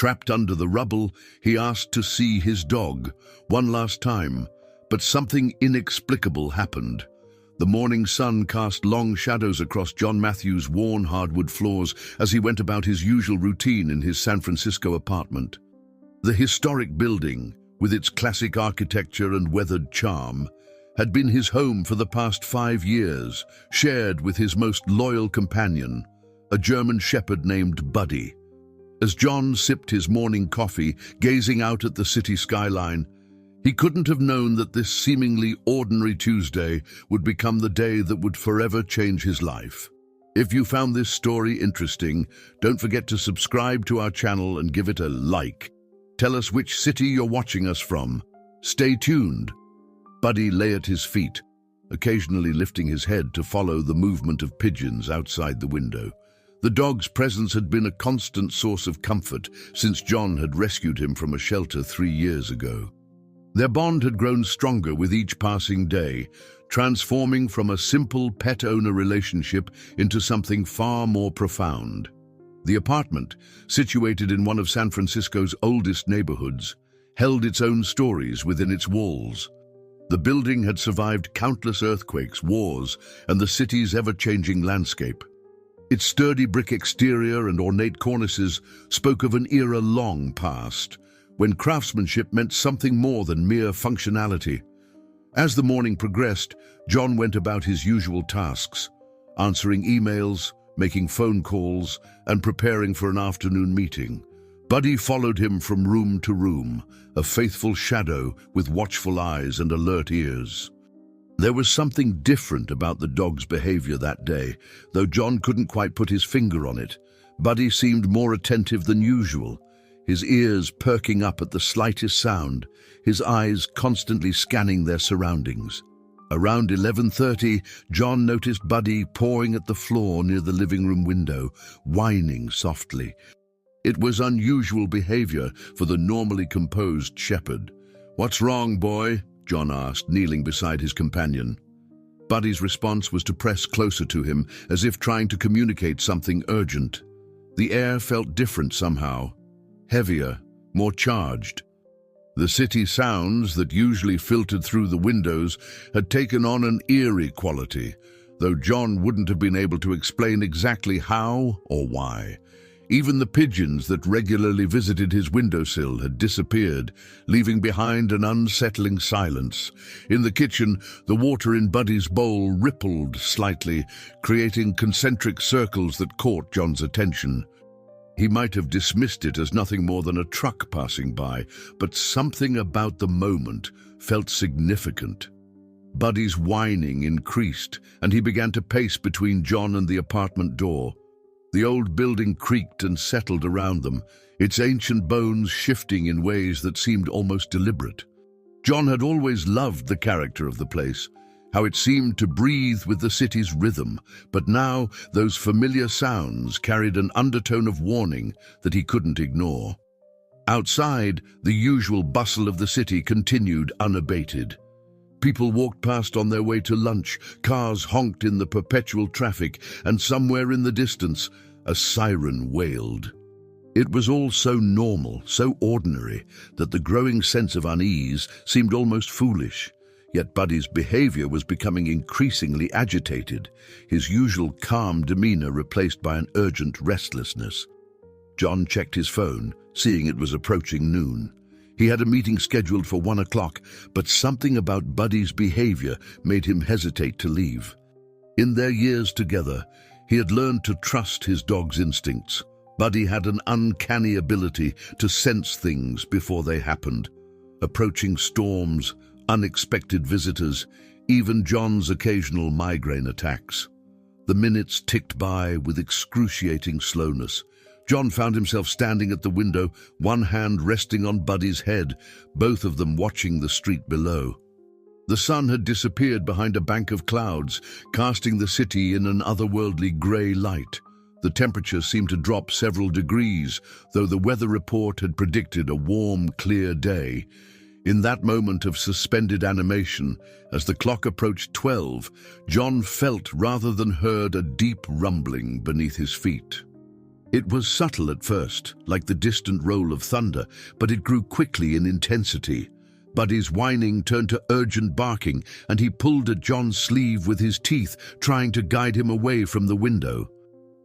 Trapped under the rubble, he asked to see his dog one last time, but something inexplicable happened. The morning sun cast long shadows across John Matthews' worn hardwood floors as he went about his usual routine in his San Francisco apartment. The historic building, with its classic architecture and weathered charm, had been his home for the past 5 years, shared with his most loyal companion, a German shepherd named Buddy. As John sipped his morning coffee, gazing out at the city skyline, he couldn't have known that this seemingly ordinary Tuesday would become the day that would forever change his life. If you found this story interesting, don't forget to subscribe to our channel and give it a like. Tell us which city you're watching us from. Stay tuned. Buddy lay at his feet, occasionally lifting his head to follow the movement of pigeons outside the window. The dog's presence had been a constant source of comfort since John had rescued him from a shelter 3 years ago. Their bond had grown stronger with each passing day, transforming from a simple pet-owner relationship into something far more profound. The apartment, situated in one of San Francisco's oldest neighborhoods, held its own stories within its walls. The building had survived countless earthquakes, wars, and the city's ever-changing landscape. Its sturdy brick exterior and ornate cornices spoke of an era long past, when craftsmanship meant something more than mere functionality. As the morning progressed, John went about his usual tasks, answering emails, making phone calls, and preparing for an afternoon meeting. Buddy followed him from room to room, a faithful shadow with watchful eyes and alert ears. There was something different about the dog's behavior that day, though John couldn't quite put his finger on it. Buddy seemed more attentive than usual, his ears perking up at the slightest sound, his eyes constantly scanning their surroundings. Around 11:30, John noticed Buddy pawing at the floor near the living room window, whining softly. It was unusual behavior for the normally composed shepherd. "What's wrong, boy?" John asked, kneeling beside his companion. Buddy's response was to press closer to him, as if trying to communicate something urgent. The air felt different somehow, heavier, more charged. The city sounds that usually filtered through the windows had taken on an eerie quality, though John wouldn't have been able to explain exactly how or why. Even the pigeons that regularly visited his windowsill had disappeared, leaving behind an unsettling silence. In the kitchen, the water in Buddy's bowl rippled slightly, creating concentric circles that caught John's attention. He might have dismissed it as nothing more than a truck passing by, but something about the moment felt significant. Buddy's whining increased, and he began to pace between John and the apartment door. The old building creaked and settled around them, its ancient bones shifting in ways that seemed almost deliberate. John had always loved the character of the place, how it seemed to breathe with the city's rhythm, but now those familiar sounds carried an undertone of warning that he couldn't ignore. Outside, the usual bustle of the city continued unabated. People walked past on their way to lunch, cars honked in the perpetual traffic, and somewhere in the distance, a siren wailed. It was all so normal, so ordinary, that the growing sense of unease seemed almost foolish. Yet Buddy's behavior was becoming increasingly agitated, his usual calm demeanor replaced by an urgent restlessness. John checked his phone, seeing it was approaching noon. He had a meeting scheduled for 1 o'clock, but something about Buddy's behavior made him hesitate to leave. In their years together, he had learned to trust his dog's instincts. Buddy had an uncanny ability to sense things before they happened. Approaching storms, unexpected visitors, even John's occasional migraine attacks. The minutes ticked by with excruciating slowness. John found himself standing at the window, one hand resting on Buddy's head, both of them watching the street below. The sun had disappeared behind a bank of clouds, casting the city in an otherworldly grey light. The temperature seemed to drop several degrees, though the weather report had predicted a warm, clear day. In that moment of suspended animation, as the clock approached 12, John felt rather than heard a deep rumbling beneath his feet. It was subtle at first, like the distant roll of thunder, but it grew quickly in intensity. Buddy's whining turned to urgent barking, and he pulled at John's sleeve with his teeth, trying to guide him away from the window.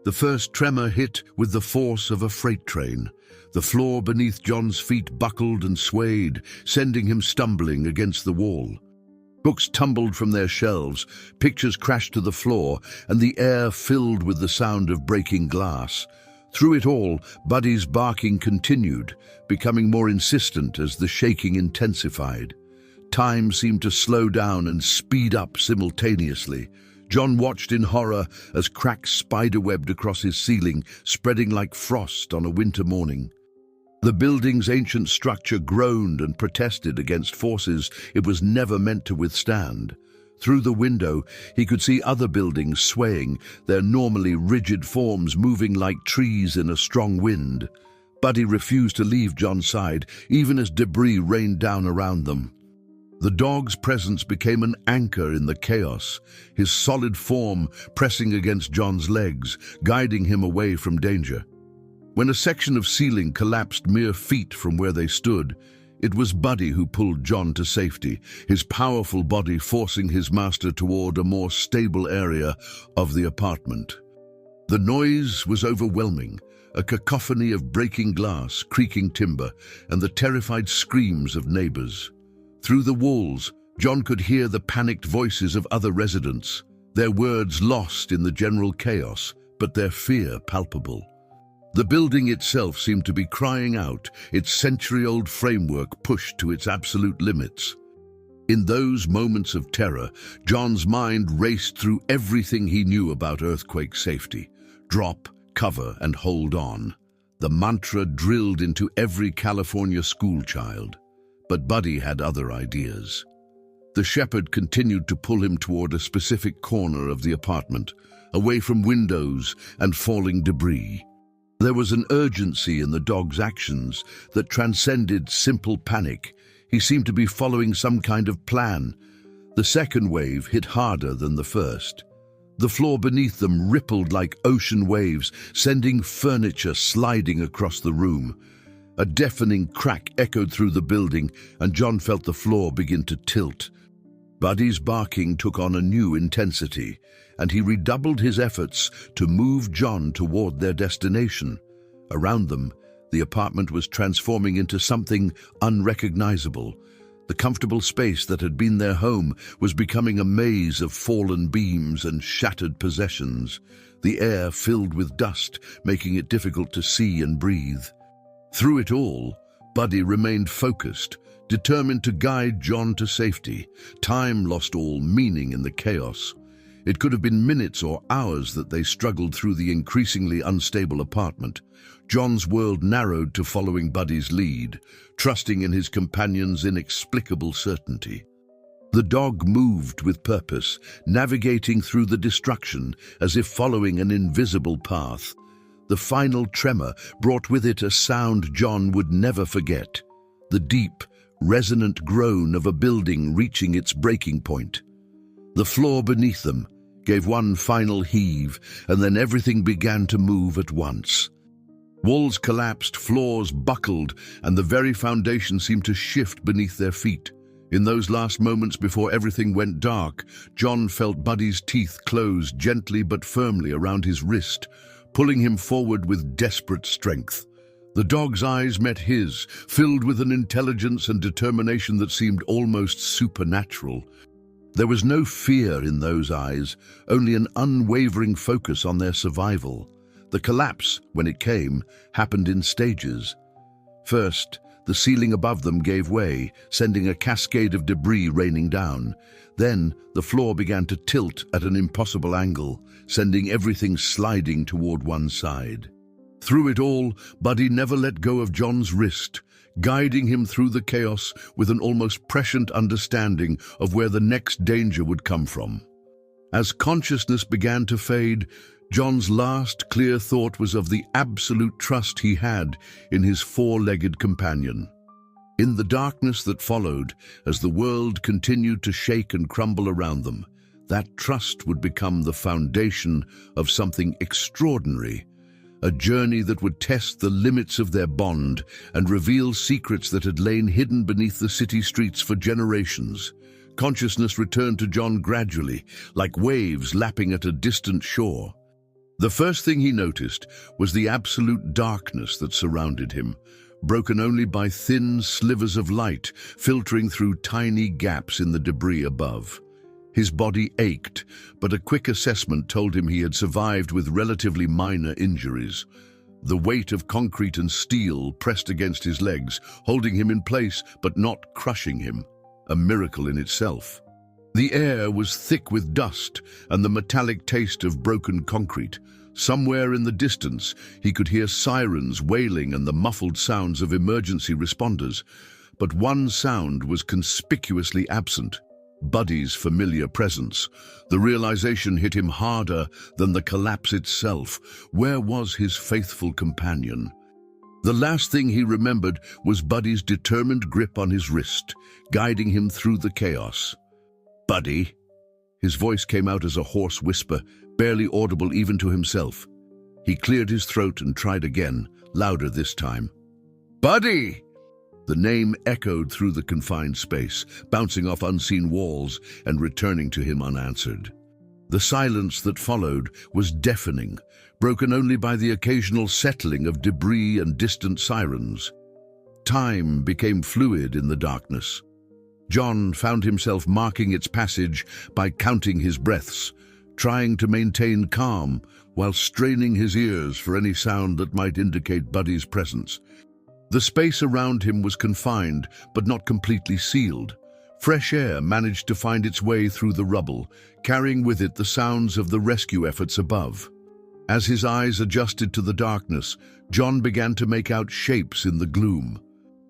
The first tremor hit with the force of a freight train. The floor beneath John's feet buckled and swayed, sending him stumbling against the wall. Books tumbled from their shelves, pictures crashed to the floor, and the air filled with the sound of breaking glass. Through it all, Buddy's barking continued, becoming more insistent as the shaking intensified. Time seemed to slow down and speed up simultaneously. John watched in horror as cracks spiderwebbed across his ceiling, spreading like frost on a winter morning. The building's ancient structure groaned and protested against forces it was never meant to withstand. Through the window, he could see other buildings swaying, their normally rigid forms moving like trees in a strong wind. Buddy refused to leave John's side, even as debris rained down around them. The dog's presence became an anchor in the chaos, his solid form pressing against John's legs, guiding him away from danger. When a section of ceiling collapsed mere feet from where they stood, it was Buddy who pulled John to safety, his powerful body forcing his master toward a more stable area of the apartment. The noise was overwhelming, a cacophony of breaking glass, creaking timber, and the terrified screams of neighbors. Through the walls, John could hear the panicked voices of other residents, their words lost in the general chaos, but their fear palpable. The building itself seemed to be crying out, its century-old framework pushed to its absolute limits. In those moments of terror, John's mind raced through everything he knew about earthquake safety. Drop, cover, and hold on. The mantra drilled into every California schoolchild. But Buddy had other ideas. The shepherd continued to pull him toward a specific corner of the apartment, away from windows and falling debris. There was an urgency in the dog's actions that transcended simple panic. He seemed to be following some kind of plan. The second wave hit harder than the first. The floor beneath them rippled like ocean waves, sending furniture sliding across the room. A deafening crack echoed through the building, and John felt the floor begin to tilt. Buddy's barking took on a new intensity, and he redoubled his efforts to move John toward their destination. Around them, the apartment was transforming into something unrecognizable. The comfortable space that had been their home was becoming a maze of fallen beams and shattered possessions. The air filled with dust, making it difficult to see and breathe. Through it all, Buddy remained focused, determined to guide John to safety. Time lost all meaning in the chaos. It could have been minutes or hours that they struggled through the increasingly unstable apartment. John's world narrowed to following Buddy's lead, trusting in his companion's inexplicable certainty. The dog moved with purpose, navigating through the destruction as if following an invisible path. The final tremor brought with it a sound John would never forget, the deep, resonant groan of a building reaching its breaking point. The floor beneath them gave one final heave, and then everything began to move at once. Walls collapsed, floors buckled, and the very foundation seemed to shift beneath their feet. In those last moments before everything went dark, John felt Buddy's teeth close gently but firmly around his wrist, pulling him forward with desperate strength. The dog's eyes met his, filled with an intelligence and determination that seemed almost supernatural. There was no fear in those eyes, only an unwavering focus on their survival. The collapse, when it came, happened in stages. First, the ceiling above them gave way, sending a cascade of debris raining down. Then, the floor began to tilt at an impossible angle, sending everything sliding toward one side. Through it all, Buddy never let go of John's wrist, guiding him through the chaos with an almost prescient understanding of where the next danger would come from. As consciousness began to fade, John's last clear thought was of the absolute trust he had in his four-legged companion. In the darkness that followed, as the world continued to shake and crumble around them, that trust would become the foundation of something extraordinary, a journey that would test the limits of their bond and reveal secrets that had lain hidden beneath the city streets for generations. Consciousness returned to John gradually, like waves lapping at a distant shore. The first thing he noticed was the absolute darkness that surrounded him, broken only by thin slivers of light filtering through tiny gaps in the debris above. His body ached, but a quick assessment told him he had survived with relatively minor injuries. The weight of concrete and steel pressed against his legs, holding him in place but not crushing him, a miracle in itself. The air was thick with dust and the metallic taste of broken concrete. Somewhere in the distance, he could hear sirens wailing and the muffled sounds of emergency responders. But one sound was conspicuously absent: Buddy's familiar presence. The realization hit him harder than the collapse itself. Where was his faithful companion? The last thing he remembered was Buddy's determined grip on his wrist, guiding him through the chaos. "Buddy?" His voice came out as a hoarse whisper, barely audible even to himself. He cleared his throat and tried again, louder this time. "Buddy!" The name echoed through the confined space, bouncing off unseen walls and returning to him unanswered. The silence that followed was deafening, broken only by the occasional settling of debris and distant sirens. Time became fluid in the darkness. John found himself marking its passage by counting his breaths, trying to maintain calm while straining his ears for any sound that might indicate Buddy's presence. The space around him was confined, but not completely sealed. Fresh air managed to find its way through the rubble, carrying with it the sounds of the rescue efforts above. As his eyes adjusted to the darkness, John began to make out shapes in the gloom.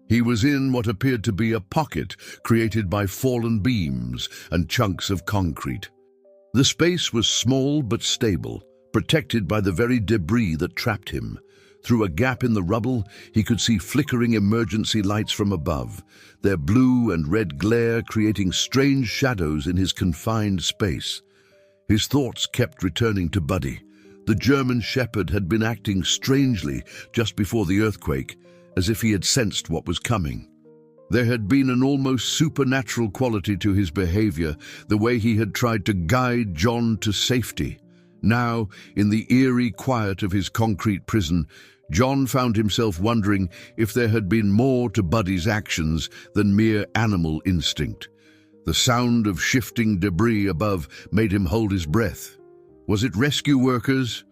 He was in what appeared to be a pocket created by fallen beams and chunks of concrete. The space was small but stable, protected by the very debris that trapped him. Through a gap in the rubble, he could see flickering emergency lights from above, their blue and red glare creating strange shadows in his confined space. His thoughts kept returning to Buddy. The German shepherd had been acting strangely just before the earthquake, as if he had sensed what was coming. There had been an almost supernatural quality to his behavior, the way he had tried to guide John to safety. Now, in the eerie quiet of his concrete prison, John found himself wondering if there had been more to Buddy's actions than mere animal instinct. The sound of shifting debris above made him hold his breath. Was it rescue workers,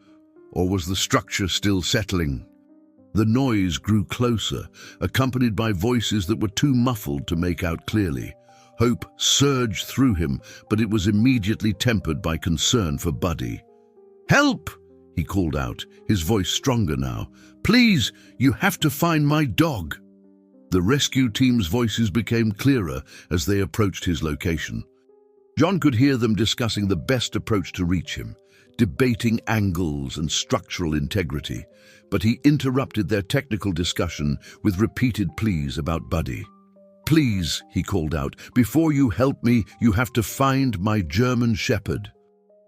or was the structure still settling? The noise grew closer, accompanied by voices that were too muffled to make out clearly. Hope surged through him, but it was immediately tempered by concern for Buddy. "Help!" he called out, his voice stronger now. "Please, you have to find my dog." The rescue team's voices became clearer as they approached his location. John could hear them discussing the best approach to reach him, debating angles and structural integrity, but he interrupted their technical discussion with repeated pleas about Buddy. "Please," he called out, "before you help me, you have to find my German shepherd.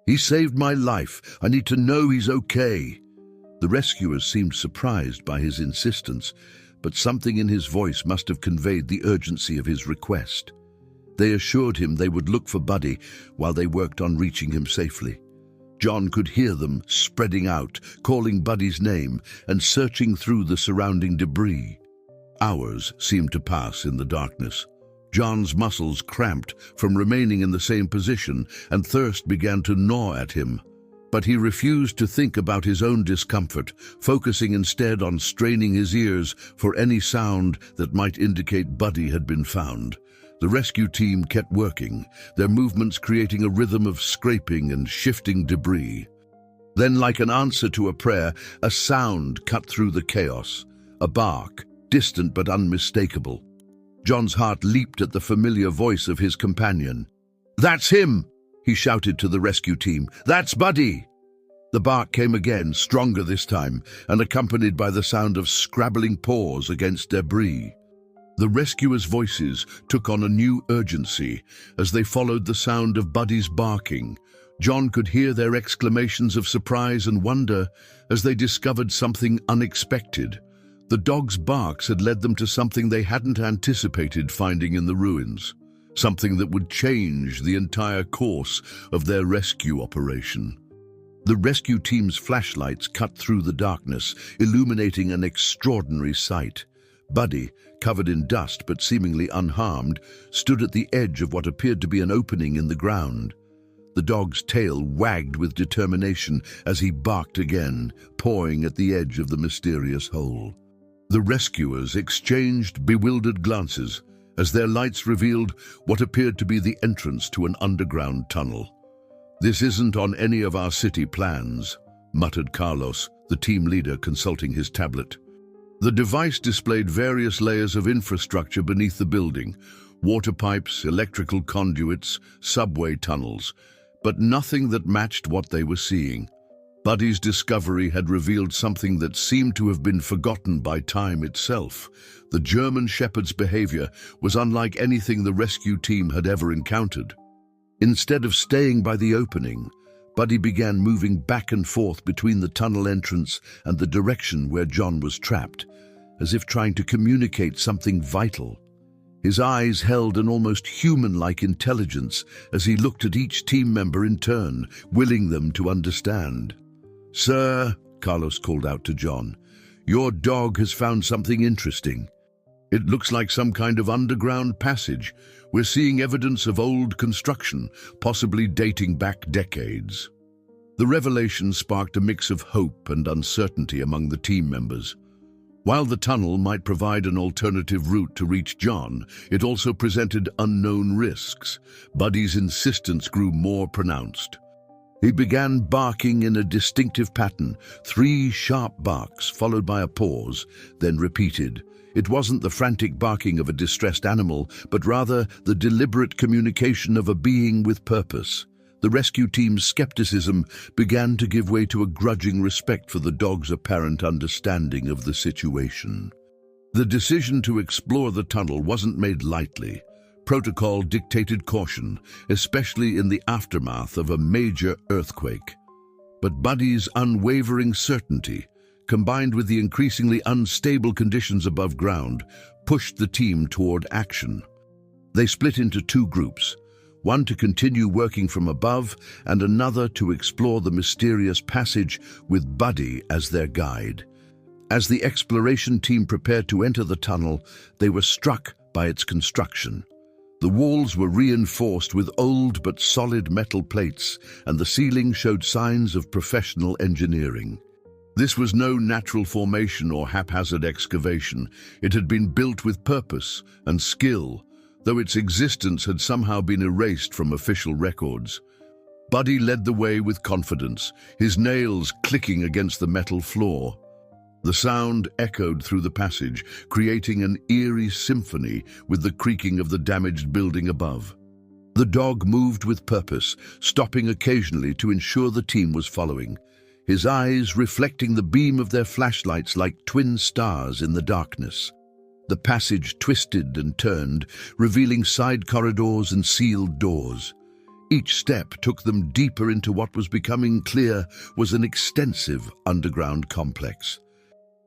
He saved my life. I need to know he's okay." The rescuers seemed surprised by his insistence, but something in his voice must have conveyed the urgency of his request. They assured him they would look for Buddy while they worked on reaching him safely. John could hear them spreading out, calling Buddy's name and searching through the surrounding debris. Hours seemed to pass in the darkness. John's muscles cramped from remaining in the same position, and thirst began to gnaw at him. But he refused to think about his own discomfort, focusing instead on straining his ears for any sound that might indicate Buddy had been found. The rescue team kept working, their movements creating a rhythm of scraping and shifting debris. Then, like an answer to a prayer, a sound cut through the chaos, a bark, distant but unmistakable. John's heart leaped at the familiar voice of his companion. "That's him!" he shouted to the rescue team. "That's Buddy!" The bark came again, stronger this time, and accompanied by the sound of scrabbling paws against debris. The rescuers' voices took on a new urgency as they followed the sound of Buddy's barking, John could hear their exclamations of surprise and wonder as they discovered something unexpected. The dog's barks had led them to something they hadn't anticipated finding in the ruins, something that would change the entire course of their rescue operation. The rescue team's flashlights cut through the darkness, illuminating an extraordinary sight. Buddy, covered in dust but seemingly unharmed, stood at the edge of what appeared to be an opening in the ground. The dog's tail wagged with determination as he barked again, pawing at the edge of the mysterious hole. The rescuers exchanged bewildered glances as their lights revealed what appeared to be the entrance to an underground tunnel. "This isn't on any of our city plans," muttered Carlos, the team leader, consulting his tablet. The device displayed various layers of infrastructure beneath the building: water pipes, electrical conduits, subway tunnels, but nothing that matched what they were seeing. Buddy's discovery had revealed something that seemed to have been forgotten by time itself. The German Shepherd's behavior was unlike anything the rescue team had ever encountered. Instead of staying by the opening, Buddy began moving back and forth between the tunnel entrance and the direction where John was trapped, as if trying to communicate something vital. His eyes held an almost human-like intelligence as he looked at each team member in turn, willing them to understand. "Sir," Carlos called out to John, "your dog has found something interesting. It looks like some kind of underground passage. We're seeing evidence of old construction, possibly dating back decades." The revelation sparked a mix of hope and uncertainty among the team members. While the tunnel might provide an alternative route to reach John, it also presented unknown risks. Buddy's insistence grew more pronounced. He began barking in a distinctive pattern, 3 sharp barks followed by a pause, then repeated. It wasn't the frantic barking of a distressed animal, but rather the deliberate communication of a being with purpose. The rescue team's skepticism began to give way to a grudging respect for the dog's apparent understanding of the situation. The decision to explore the tunnel wasn't made lightly. Protocol dictated caution, especially in the aftermath of a major earthquake. But Buddy's unwavering certainty, combined with the increasingly unstable conditions above ground, pushed the team toward action. They split into 2 groups, one to continue working from above and another to explore the mysterious passage with Buddy as their guide. As the exploration team prepared to enter the tunnel, they were struck by its construction. The walls were reinforced with old but solid metal plates, and the ceiling showed signs of professional engineering. This was no natural formation or haphazard excavation. It had been built with purpose and skill, though its existence had somehow been erased from official records. Buddy led the way with confidence, his nails clicking against the metal floor. The sound echoed through the passage, creating an eerie symphony with the creaking of the damaged building above. The dog moved with purpose, stopping occasionally to ensure the team was following, his eyes reflecting the beam of their flashlights like twin stars in the darkness. The passage twisted and turned, revealing side corridors and sealed doors. Each step took them deeper into what was becoming clear was an extensive underground complex.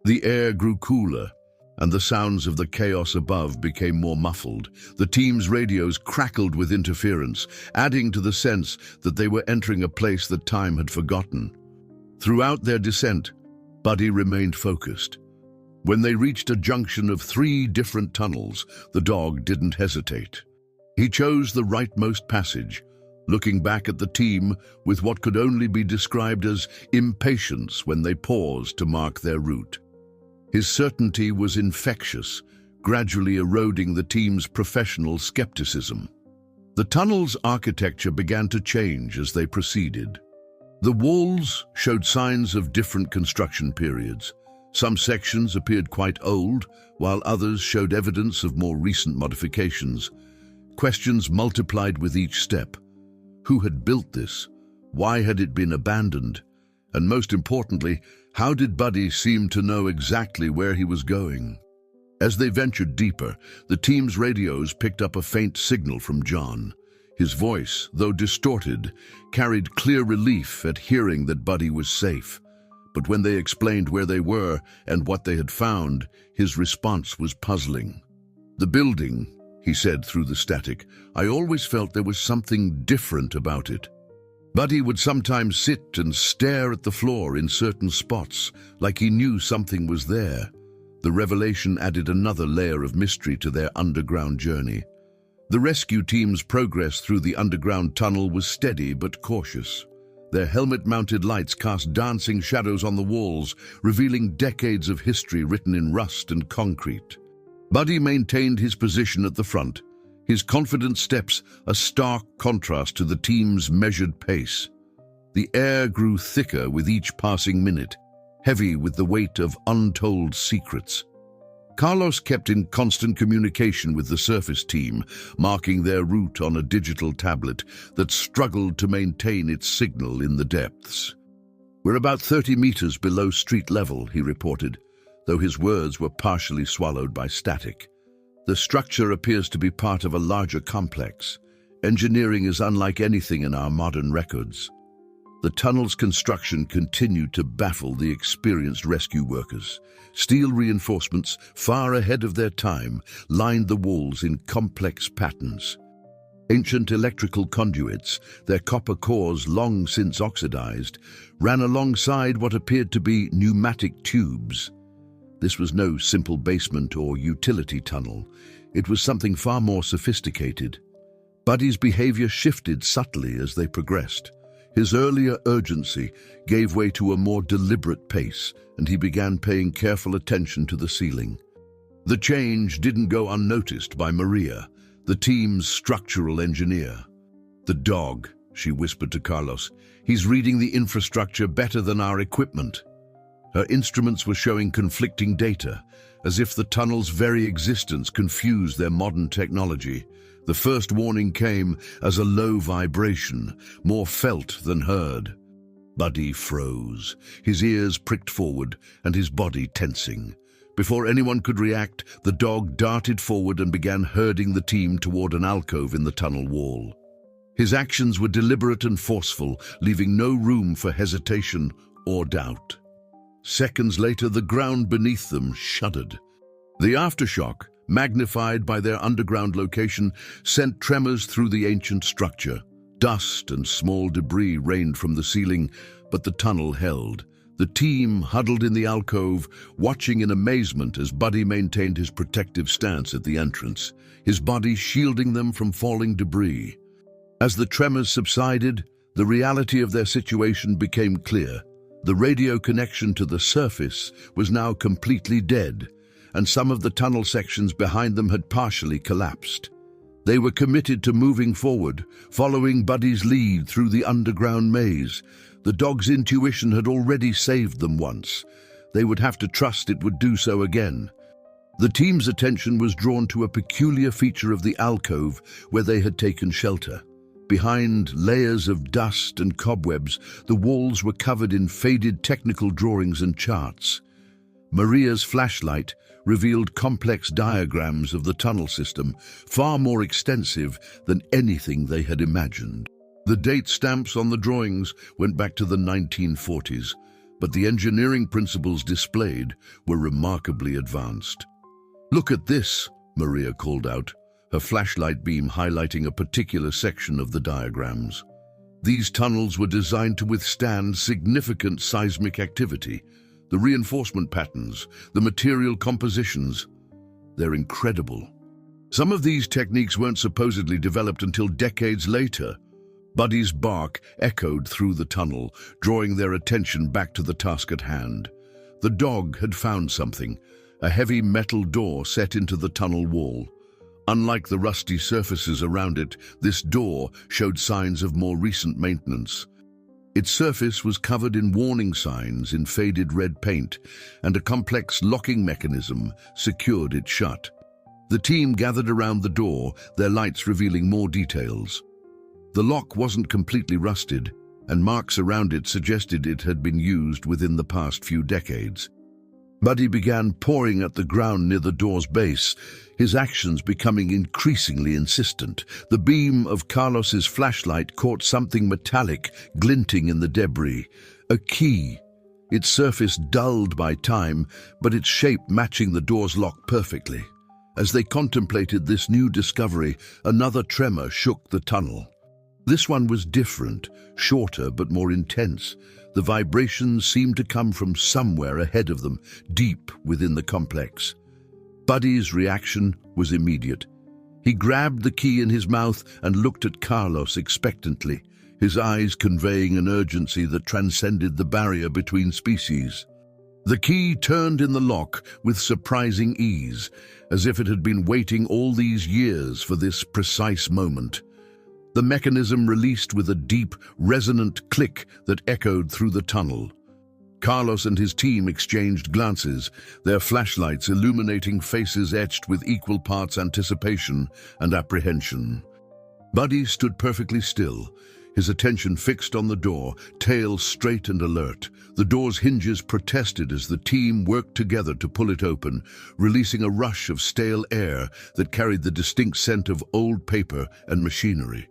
The air grew cooler, and the sounds of the chaos above became more muffled. The team's radios crackled with interference, adding to the sense that they were entering a place that time had forgotten. Throughout their descent, Buddy remained focused. When they reached a junction of 3 different tunnels, the dog didn't hesitate. He chose the rightmost passage, looking back at the team with what could only be described as impatience when they paused to mark their route. His certainty was infectious, gradually eroding the team's professional skepticism. The tunnel's architecture began to change as they proceeded. The walls showed signs of different construction periods. Some sections appeared quite old, while others showed evidence of more recent modifications. Questions multiplied with each step. Who had built this? Why had it been abandoned? And most importantly, how did Buddy seem to know exactly where he was going? As they ventured deeper, the team's radios picked up a faint signal from John. His voice, though distorted, carried clear relief at hearing that Buddy was safe. But when they explained where they were and what they had found, his response was puzzling. "The building," he said through the static, "I always felt there was something different about it." Buddy would sometimes sit and stare at the floor in certain spots, like he knew something was there. The revelation added another layer of mystery to their underground journey. The rescue team's progress through the underground tunnel was steady but cautious. Their helmet-mounted lights cast dancing shadows on the walls, revealing decades of history written in rust and concrete. Buddy maintained his position at the front, his confident steps a stark contrast to the team's measured pace. The air grew thicker with each passing minute, heavy with the weight of untold secrets. Carlos kept in constant communication with the surface team, marking their route on a digital tablet that struggled to maintain its signal in the depths. "We're about 30 meters below street level," he reported, though his words were partially swallowed by static. "The structure appears to be part of a larger complex. Engineering is unlike anything in our modern records." The tunnel's construction continued to baffle the experienced rescue workers. Steel reinforcements, far ahead of their time, lined the walls in complex patterns. Ancient electrical conduits, their copper cores long since oxidized, ran alongside what appeared to be pneumatic tubes. This was no simple basement or utility tunnel. It was something far more sophisticated. Buddy's behavior shifted subtly as they progressed. His earlier urgency gave way to a more deliberate pace, and he began paying careful attention to the ceiling. The change didn't go unnoticed by Maria, the team's structural engineer. "The dog," she whispered to Carlos. "He's reading the infrastructure better than our equipment." Her instruments were showing conflicting data, as if the tunnel's very existence confused their modern technology. The first warning came as a low vibration, more felt than heard. Buddy froze, his ears pricked forward and his body tensing. Before anyone could react, the dog darted forward and began herding the team toward an alcove in the tunnel wall. His actions were deliberate and forceful, leaving no room for hesitation or doubt. Seconds later, the ground beneath them shuddered. The aftershock, magnified by their underground location, sent tremors through the ancient structure. Dust and small debris rained from the ceiling, but the tunnel held. The team huddled in the alcove, watching in amazement as Buddy maintained his protective stance at the entrance, his body shielding them from falling debris. As the tremors subsided, the reality of their situation became clear. The radio connection to the surface was now completely dead, and some of the tunnel sections behind them had partially collapsed. They were committed to moving forward, following Buddy's lead through the underground maze. The dog's intuition had already saved them once. They would have to trust it would do so again. The team's attention was drawn to a peculiar feature of the alcove where they had taken shelter. Behind layers of dust and cobwebs, the walls were covered in faded technical drawings and charts. Maria's flashlight revealed complex diagrams of the tunnel system, far more extensive than anything they had imagined. The date stamps on the drawings went back to the 1940s, but the engineering principles displayed were remarkably advanced. "Look at this," Maria called out, her flashlight beam highlighting a particular section of the diagrams. These tunnels were designed to withstand significant seismic activity. The reinforcement patterns, the material compositions, they're incredible. Some of these techniques weren't supposedly developed until decades later. Buddy's bark echoed through the tunnel, drawing their attention back to the task at hand. The dog had found something, a heavy metal door set into the tunnel wall. Unlike the rusty surfaces around it, this door showed signs of more recent maintenance. Its surface was covered in warning signs in faded red paint, and a complex locking mechanism secured it shut. The team gathered around the door, their lights revealing more details. The lock wasn't completely rusted, and marks around it suggested it had been used within the past few decades. Buddy began pawing at the ground near the door's base, his actions becoming increasingly insistent. The beam of Carlos's flashlight caught something metallic glinting in the debris. A key, its surface dulled by time, but its shape matching the door's lock perfectly. As they contemplated this new discovery, another tremor shook the tunnel. This one was different, shorter but more intense. The vibrations seemed to come from somewhere ahead of them, deep within the complex. Buddy's reaction was immediate. He grabbed the key in his mouth and looked at Carlos expectantly, his eyes conveying an urgency that transcended the barrier between species. The key turned in the lock with surprising ease, as if it had been waiting all these years for this precise moment. The mechanism released with a deep, resonant click that echoed through the tunnel. Carlos and his team exchanged glances, their flashlights illuminating faces etched with equal parts anticipation and apprehension. Buddy stood perfectly still, his attention fixed on the door, tail straight and alert. The door's hinges protested as the team worked together to pull it open, releasing a rush of stale air that carried the distinct scent of old paper and machinery.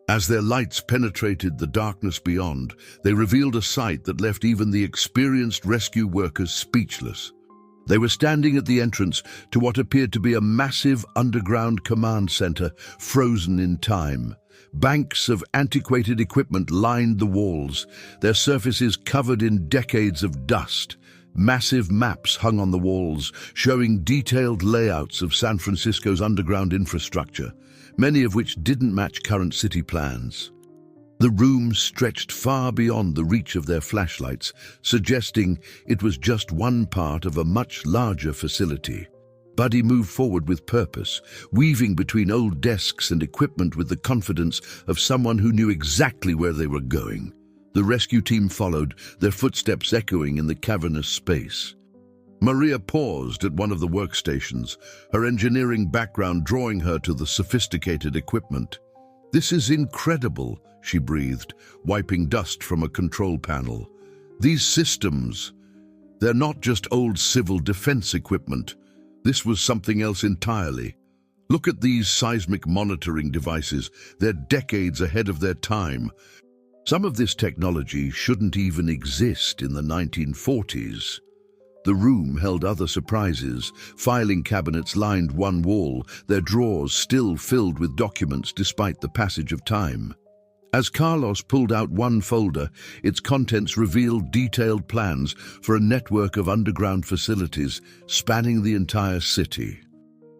As their lights penetrated the darkness beyond, they revealed a sight that left even the experienced rescue workers speechless. They were standing at the entrance to what appeared to be a massive underground command center, frozen in time. Banks of antiquated equipment lined the walls, their surfaces covered in decades of dust. Massive maps hung on the walls, showing detailed layouts of San Francisco's underground infrastructure, many of which didn't match current city plans. The room stretched far beyond the reach of their flashlights, suggesting it was just one part of a much larger facility. Buddy moved forward with purpose, weaving between old desks and equipment with the confidence of someone who knew exactly where they were going. The rescue team followed, their footsteps echoing in the cavernous space. Maria paused at one of the workstations, her engineering background drawing her to the sophisticated equipment. "This is incredible," she breathed, wiping dust from a control panel. "These systems, they're not just old civil defense equipment. This was something else entirely. Look at these seismic monitoring devices. They're decades ahead of their time. Some of this technology shouldn't even exist in the 1940s. The room held other surprises. Filing cabinets lined one wall, their drawers still filled with documents despite the passage of time. As Carlos pulled out one folder, its contents revealed detailed plans for a network of underground facilities spanning the entire city.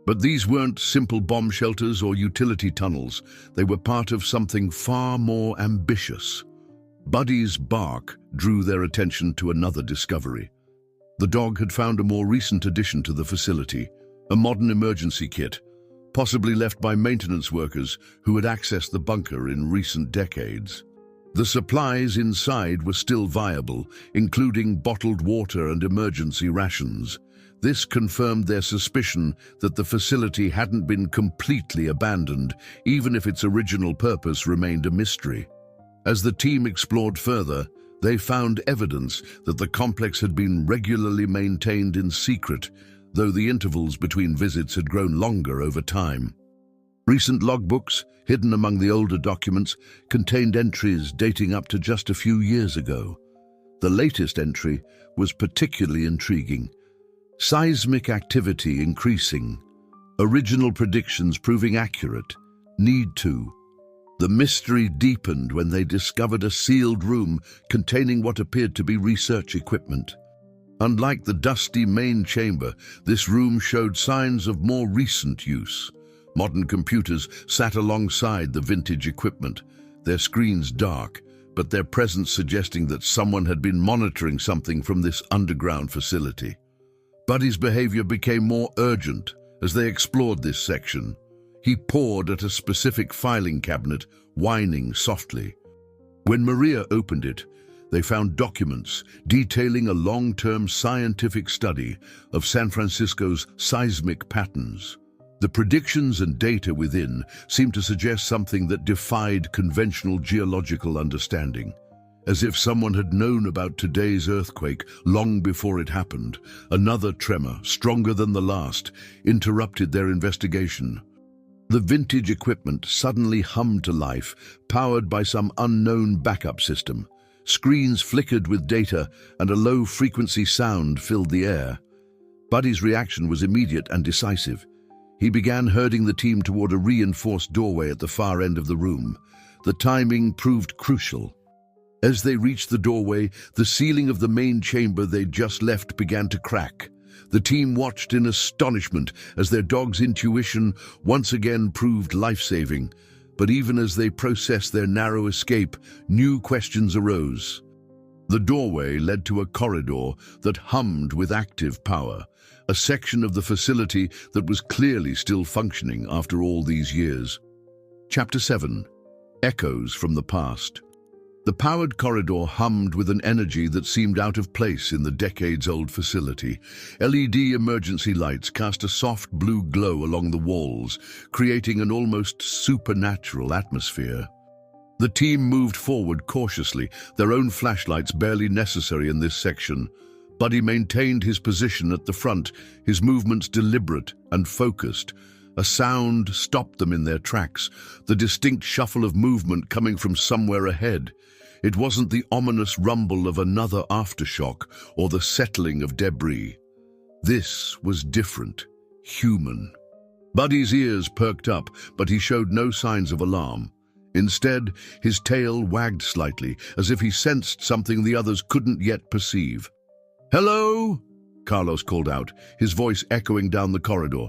But these weren't simple bomb shelters or utility tunnels. They were part of something far more ambitious. Buddy's bark drew their attention to another discovery. The dog had found a more recent addition to the facility, a modern emergency kit, possibly left by maintenance workers who had accessed the bunker in recent decades. The supplies inside were still viable, including bottled water and emergency rations. This confirmed their suspicion that the facility hadn't been completely abandoned, even if its original purpose remained a mystery. As the team explored further, they found evidence that the complex had been regularly maintained in secret, though the intervals between visits had grown longer over time. Recent logbooks, hidden among the older documents, contained entries dating up to just a few years ago. The latest entry was particularly intriguing. Seismic activity increasing. Original predictions proving accurate. Need to. The mystery deepened when they discovered a sealed room containing what appeared to be research equipment. Unlike the dusty main chamber, this room showed signs of more recent use. Modern computers sat alongside the vintage equipment, their screens dark, but their presence suggesting that someone had been monitoring something from this underground facility. Buddy's behavior became more urgent as they explored this section. He pawed at a specific filing cabinet, whining softly. When Maria opened it, they found documents detailing a long-term scientific study of San Francisco's seismic patterns. The predictions and data within seemed to suggest something that defied conventional geological understanding. As if someone had known about today's earthquake long before it happened, another tremor, stronger than the last, interrupted their investigation. The vintage equipment suddenly hummed to life, powered by some unknown backup system. Screens flickered with data, and a low-frequency sound filled the air. Buddy's reaction was immediate and decisive. He began herding the team toward a reinforced doorway at the far end of the room. The timing proved crucial. As they reached the doorway, the ceiling of the main chamber they'd just left began to crack. The team watched in astonishment as their dog's intuition once again proved life-saving. But even as they processed their narrow escape, new questions arose. The doorway led to a corridor that hummed with active power, a section of the facility that was clearly still functioning after all these years. Chapter 7. Echoes from the Past. The powered corridor hummed with an energy that seemed out of place in the decades-old facility. LED emergency lights cast a soft blue glow along the walls, creating an almost supernatural atmosphere. The team moved forward cautiously, their own flashlights barely necessary in this section. Buddy maintained his position at the front, his movements deliberate and focused. A sound stopped them in their tracks, the distinct shuffle of movement coming from somewhere ahead. It wasn't the ominous rumble of another aftershock or the settling of debris. This was different, human. Buddy's ears perked up, but he showed no signs of alarm. Instead, his tail wagged slightly, as if he sensed something the others couldn't yet perceive. "Hello?" Carlos called out, his voice echoing down the corridor.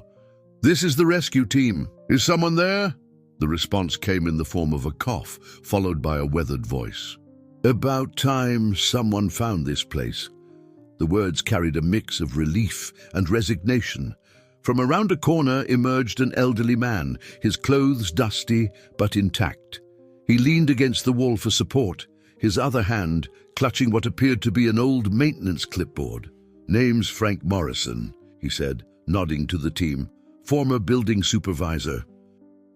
"This is the rescue team. Is someone there?" The response came in the form of a cough, followed by a weathered voice. "About time someone found this place." The words carried a mix of relief and resignation. From around a corner emerged an elderly man, his clothes dusty but intact. He leaned against the wall for support, his other hand clutching what appeared to be an old maintenance clipboard. "Name's Frank Morrison," he said, nodding to the team. "Former building supervisor.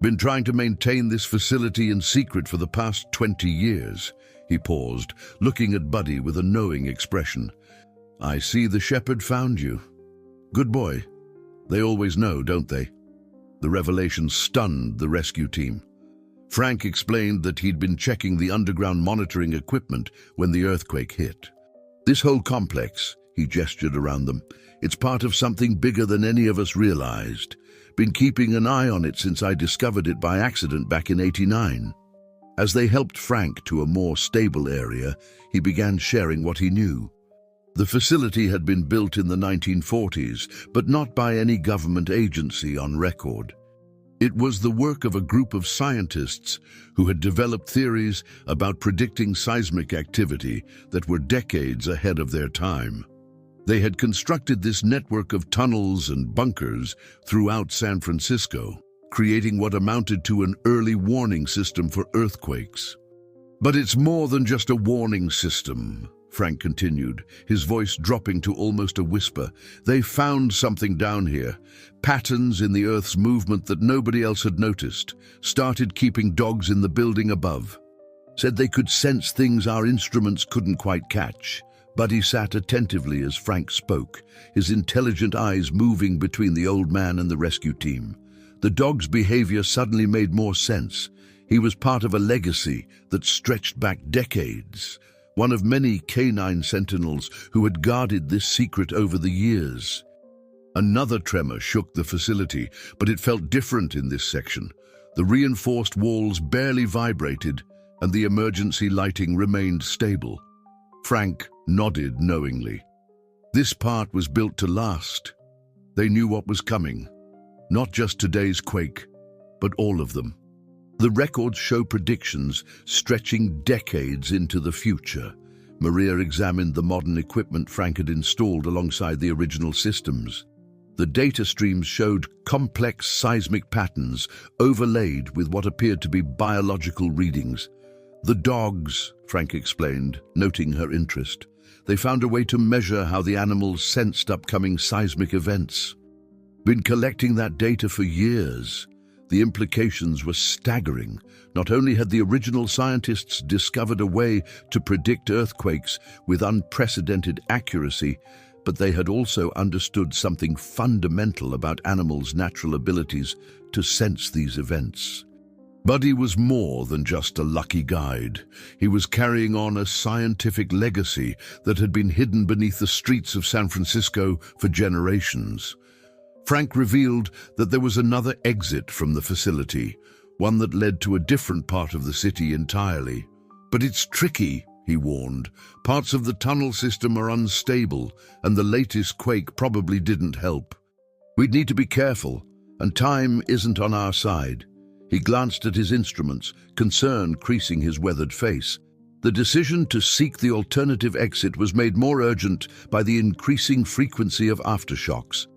Been trying to maintain this facility in secret for the past 20 years. He paused, looking at Buddy with a knowing expression. "I see the shepherd found you. Good boy. They always know, don't they?" The revelation stunned the rescue team. Frank explained that he'd been checking the underground monitoring equipment when the earthquake hit. "This whole complex," he gestured around them, "it's part of something bigger than any of us realized. Been keeping an eye on it since I discovered it by accident back in '89. As they helped Frank to a more stable area, he began sharing what he knew. The facility had been built in the 1940s, but not by any government agency on record. It was the work of a group of scientists who had developed theories about predicting seismic activity that were decades ahead of their time. They had constructed this network of tunnels and bunkers throughout San Francisco, creating what amounted to an early warning system for earthquakes. "But it's more than just a warning system," Frank continued, his voice dropping to almost a whisper. "They found something down here, patterns in the Earth's movement that nobody else had noticed, started keeping dogs in the building above. Said they could sense things our instruments couldn't quite catch." Buddy sat attentively as Frank spoke, his intelligent eyes moving between the old man and the rescue team. The dog's behavior suddenly made more sense. He was part of a legacy that stretched back decades, one of many canine sentinels who had guarded this secret over the years. Another tremor shook the facility, but it felt different in this section. The reinforced walls barely vibrated, and the emergency lighting remained stable. Frank nodded knowingly. This part was built to last. They knew what was coming. Not just today's quake, but all of them. The records show predictions stretching decades into the future. Maria examined the modern equipment Frank had installed alongside the original systems. The data streams showed complex seismic patterns overlaid with what appeared to be biological readings. "The dogs," Frank explained, noting her interest. "They found a way to measure how the animals sensed upcoming seismic events. Been collecting that data for years. The implications were staggering. Not only had the original scientists discovered a way to predict earthquakes with unprecedented accuracy, but they had also understood something fundamental about animals' natural abilities to sense these events. Buddy was more than just a lucky guide. He was carrying on a scientific legacy that had been hidden beneath the streets of San Francisco for generations. Frank revealed that there was another exit from the facility, one that led to a different part of the city entirely. "But it's tricky," he warned. "Parts of the tunnel system are unstable, and the latest quake probably didn't help. We'd need to be careful, and time isn't on our side." He glanced at his instruments, concern creasing his weathered face. The decision to seek the alternative exit was made more urgent by the increasing frequency of aftershocks.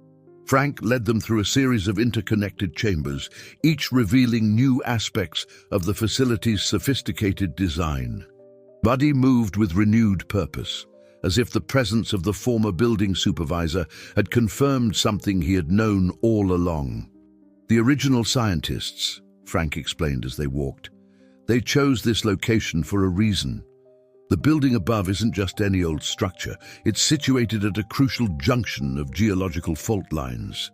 Frank led them through a series of interconnected chambers, each revealing new aspects of the facility's sophisticated design. Buddy moved with renewed purpose, as if the presence of the former building supervisor had confirmed something he had known all along. "The original scientists," Frank explained as they walked, "they chose this location for a reason. The building above isn't just any old structure. It's situated at a crucial junction of geological fault lines.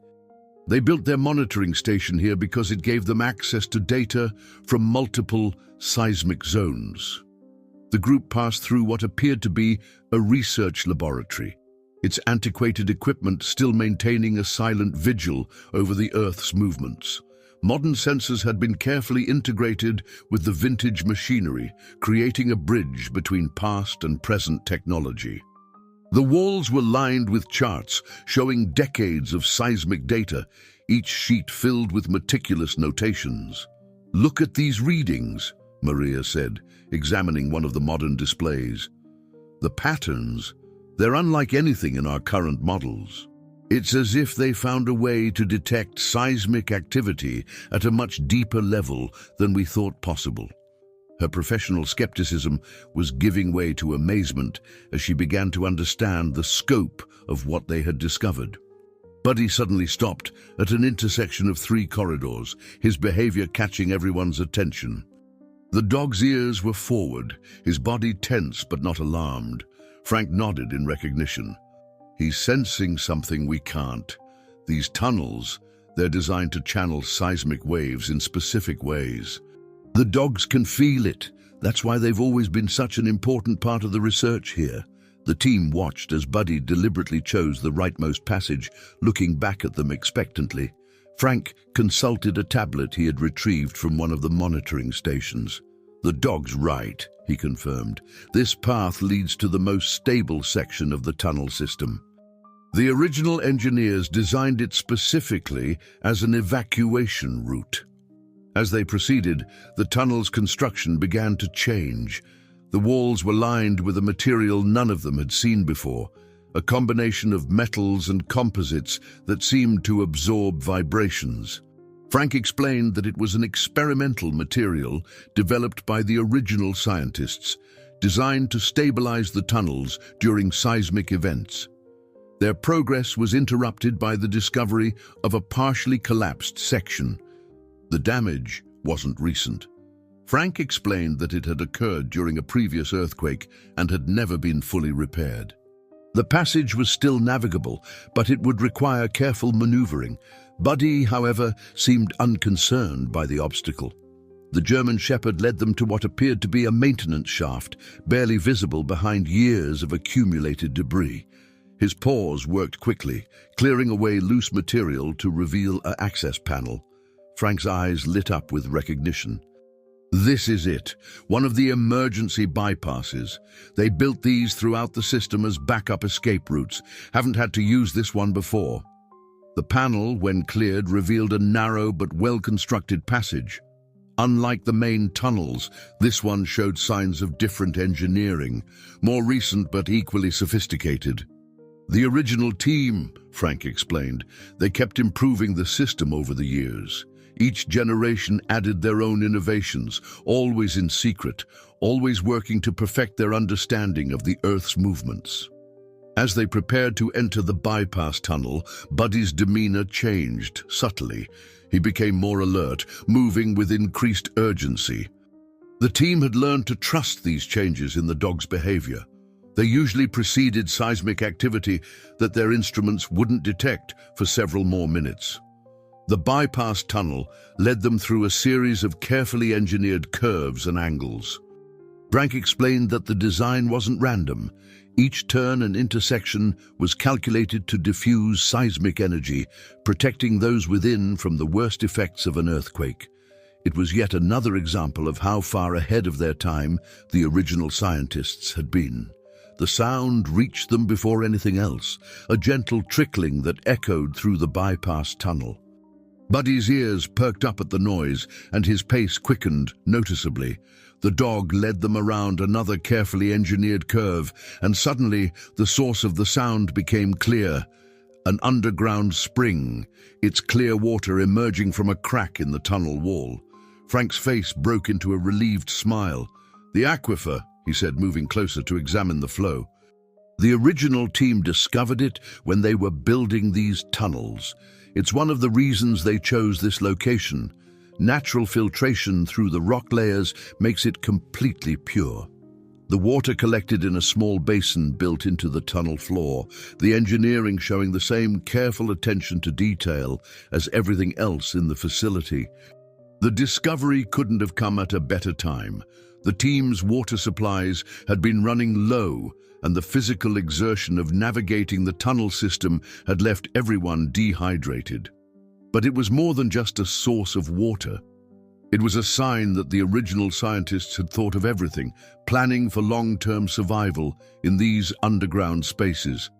They built their monitoring station here because it gave them access to data from multiple seismic zones." The group passed through what appeared to be a research laboratory, its antiquated equipment still maintaining a silent vigil over the Earth's movements. Modern sensors had been carefully integrated with the vintage machinery, creating a bridge between past and present technology. The walls were lined with charts showing decades of seismic data, each sheet filled with meticulous notations. "Look at these readings," Maria said, examining one of the modern displays. "The patterns, they're unlike anything in our current models. It's as if they found a way to detect seismic activity at a much deeper level than we thought possible." Her professional skepticism was giving way to amazement as she began to understand the scope of what they had discovered. Buddy suddenly stopped at an intersection of 3 corridors, his behavior catching everyone's attention. The dog's ears were forward, his body tense but not alarmed. Frank nodded in recognition. "He's sensing something we can't. These tunnels, they're designed to channel seismic waves in specific ways. The dogs can feel it. That's why they've always been such an important part of the research here." The team watched as Buddy deliberately chose the rightmost passage, looking back at them expectantly. Frank consulted a tablet he had retrieved from one of the monitoring stations. "The dog's right," he confirmed. "This path leads to the most stable section of the tunnel system. The original engineers designed it specifically as an evacuation route." As they proceeded, the tunnel's construction began to change. The walls were lined with a material none of them had seen before, a combination of metals and composites that seemed to absorb vibrations. Frank explained that it was an experimental material developed by the original scientists, designed to stabilize the tunnels during seismic events. Their progress was interrupted by the discovery of a partially collapsed section. The damage wasn't recent. Frank explained that it had occurred during a previous earthquake and had never been fully repaired. The passage was still navigable, but it would require careful maneuvering. Buddy, however, seemed unconcerned by the obstacle. The German Shepherd led them to what appeared to be a maintenance shaft, barely visible behind years of accumulated debris. His paws worked quickly, clearing away loose material to reveal an access panel. Frank's eyes lit up with recognition. "This is it, one of the emergency bypasses. They built these throughout the system as backup escape routes. Haven't had to use this one before." The panel, when cleared, revealed a narrow but well-constructed passage. Unlike the main tunnels, this one showed signs of different engineering, more recent but equally sophisticated. "The original team," Frank explained, "they kept improving the system over the years. Each generation added their own innovations, always in secret, always working to perfect their understanding of the Earth's movements." As they prepared to enter the bypass tunnel, Buddy's demeanor changed subtly. He became more alert, moving with increased urgency. The team had learned to trust these changes in the dog's behavior. They usually preceded seismic activity that their instruments wouldn't detect for several more minutes. The bypass tunnel led them through a series of carefully engineered curves and angles. Frank explained that the design wasn't random. Each turn and intersection was calculated to diffuse seismic energy, protecting those within from the worst effects of an earthquake. It was yet another example of how far ahead of their time the original scientists had been. The sound reached them before anything else, a gentle trickling that echoed through the bypass tunnel. Buddy's ears perked up at the noise, and his pace quickened noticeably. The dog led them around another carefully engineered curve, and suddenly the source of the sound became clear. An underground spring, its clear water emerging from a crack in the tunnel wall. Frank's face broke into a relieved smile. "The aquifer," he said, moving closer to examine the flow. The original team discovered it when they were building these tunnels. It's one of the reasons they chose this location. Natural filtration through the rock layers makes it completely pure. The water collected in a small basin built into the tunnel floor, the engineering showing the same careful attention to detail as everything else in the facility. The discovery couldn't have come at a better time. The team's water supplies had been running low, and the physical exertion of navigating the tunnel system had left everyone dehydrated. But it was more than just a source of water. It was a sign that the original scientists had thought of everything, planning for long-term survival in these underground spaces.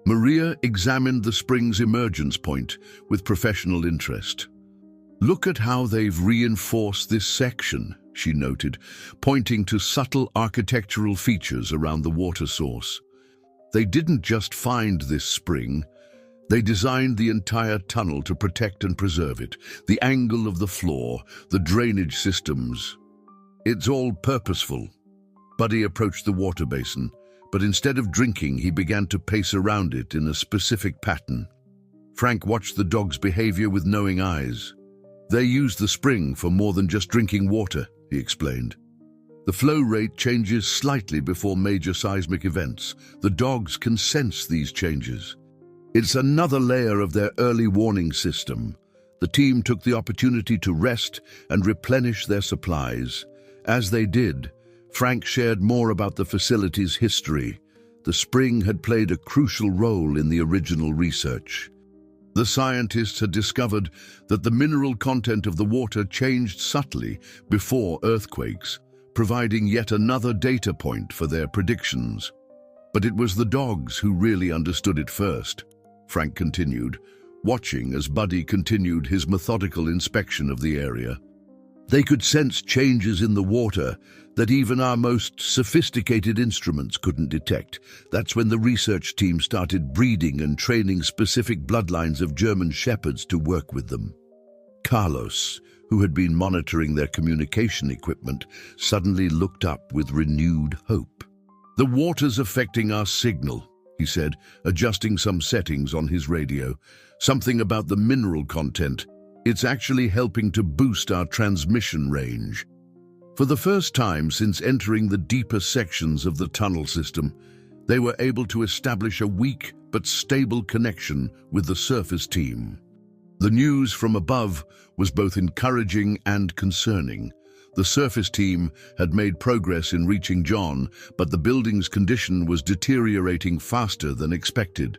Maria examined the spring's emergence point with professional interest. "Look at how they've reinforced this section," she noted, pointing to subtle architectural features around the water source. They didn't just find this spring. They designed the entire tunnel to protect and preserve it. The angle of the floor, the drainage systems. It's all purposeful. Buddy approached the water basin, but instead of drinking, he began to pace around it in a specific pattern. Frank watched the dog's behavior with knowing eyes. "They use the spring for more than just drinking water," he explained. "The flow rate changes slightly before major seismic events. The dogs can sense these changes. It's another layer of their early warning system." The team took the opportunity to rest and replenish their supplies. As they did, Frank shared more about the facility's history. The spring had played a crucial role in the original research. The scientists had discovered that the mineral content of the water changed subtly before earthquakes, providing yet another data point for their predictions. But it was the dogs who really understood it first, Frank continued, watching as Buddy continued his methodical inspection of the area. They could sense changes in the water that even our most sophisticated instruments couldn't detect. That's when the research team started breeding and training specific bloodlines of German shepherds to work with them. Carlos, who had been monitoring their communication equipment, suddenly looked up with renewed hope. "The water's affecting our signal," he said, adjusting some settings on his radio. "Something about the mineral content. It's actually helping to boost our transmission range." For the first time since entering the deeper sections of the tunnel system, they were able to establish a weak but stable connection with the surface team. The news from above was both encouraging and concerning. The surface team had made progress in reaching John, but the building's condition was deteriorating faster than expected.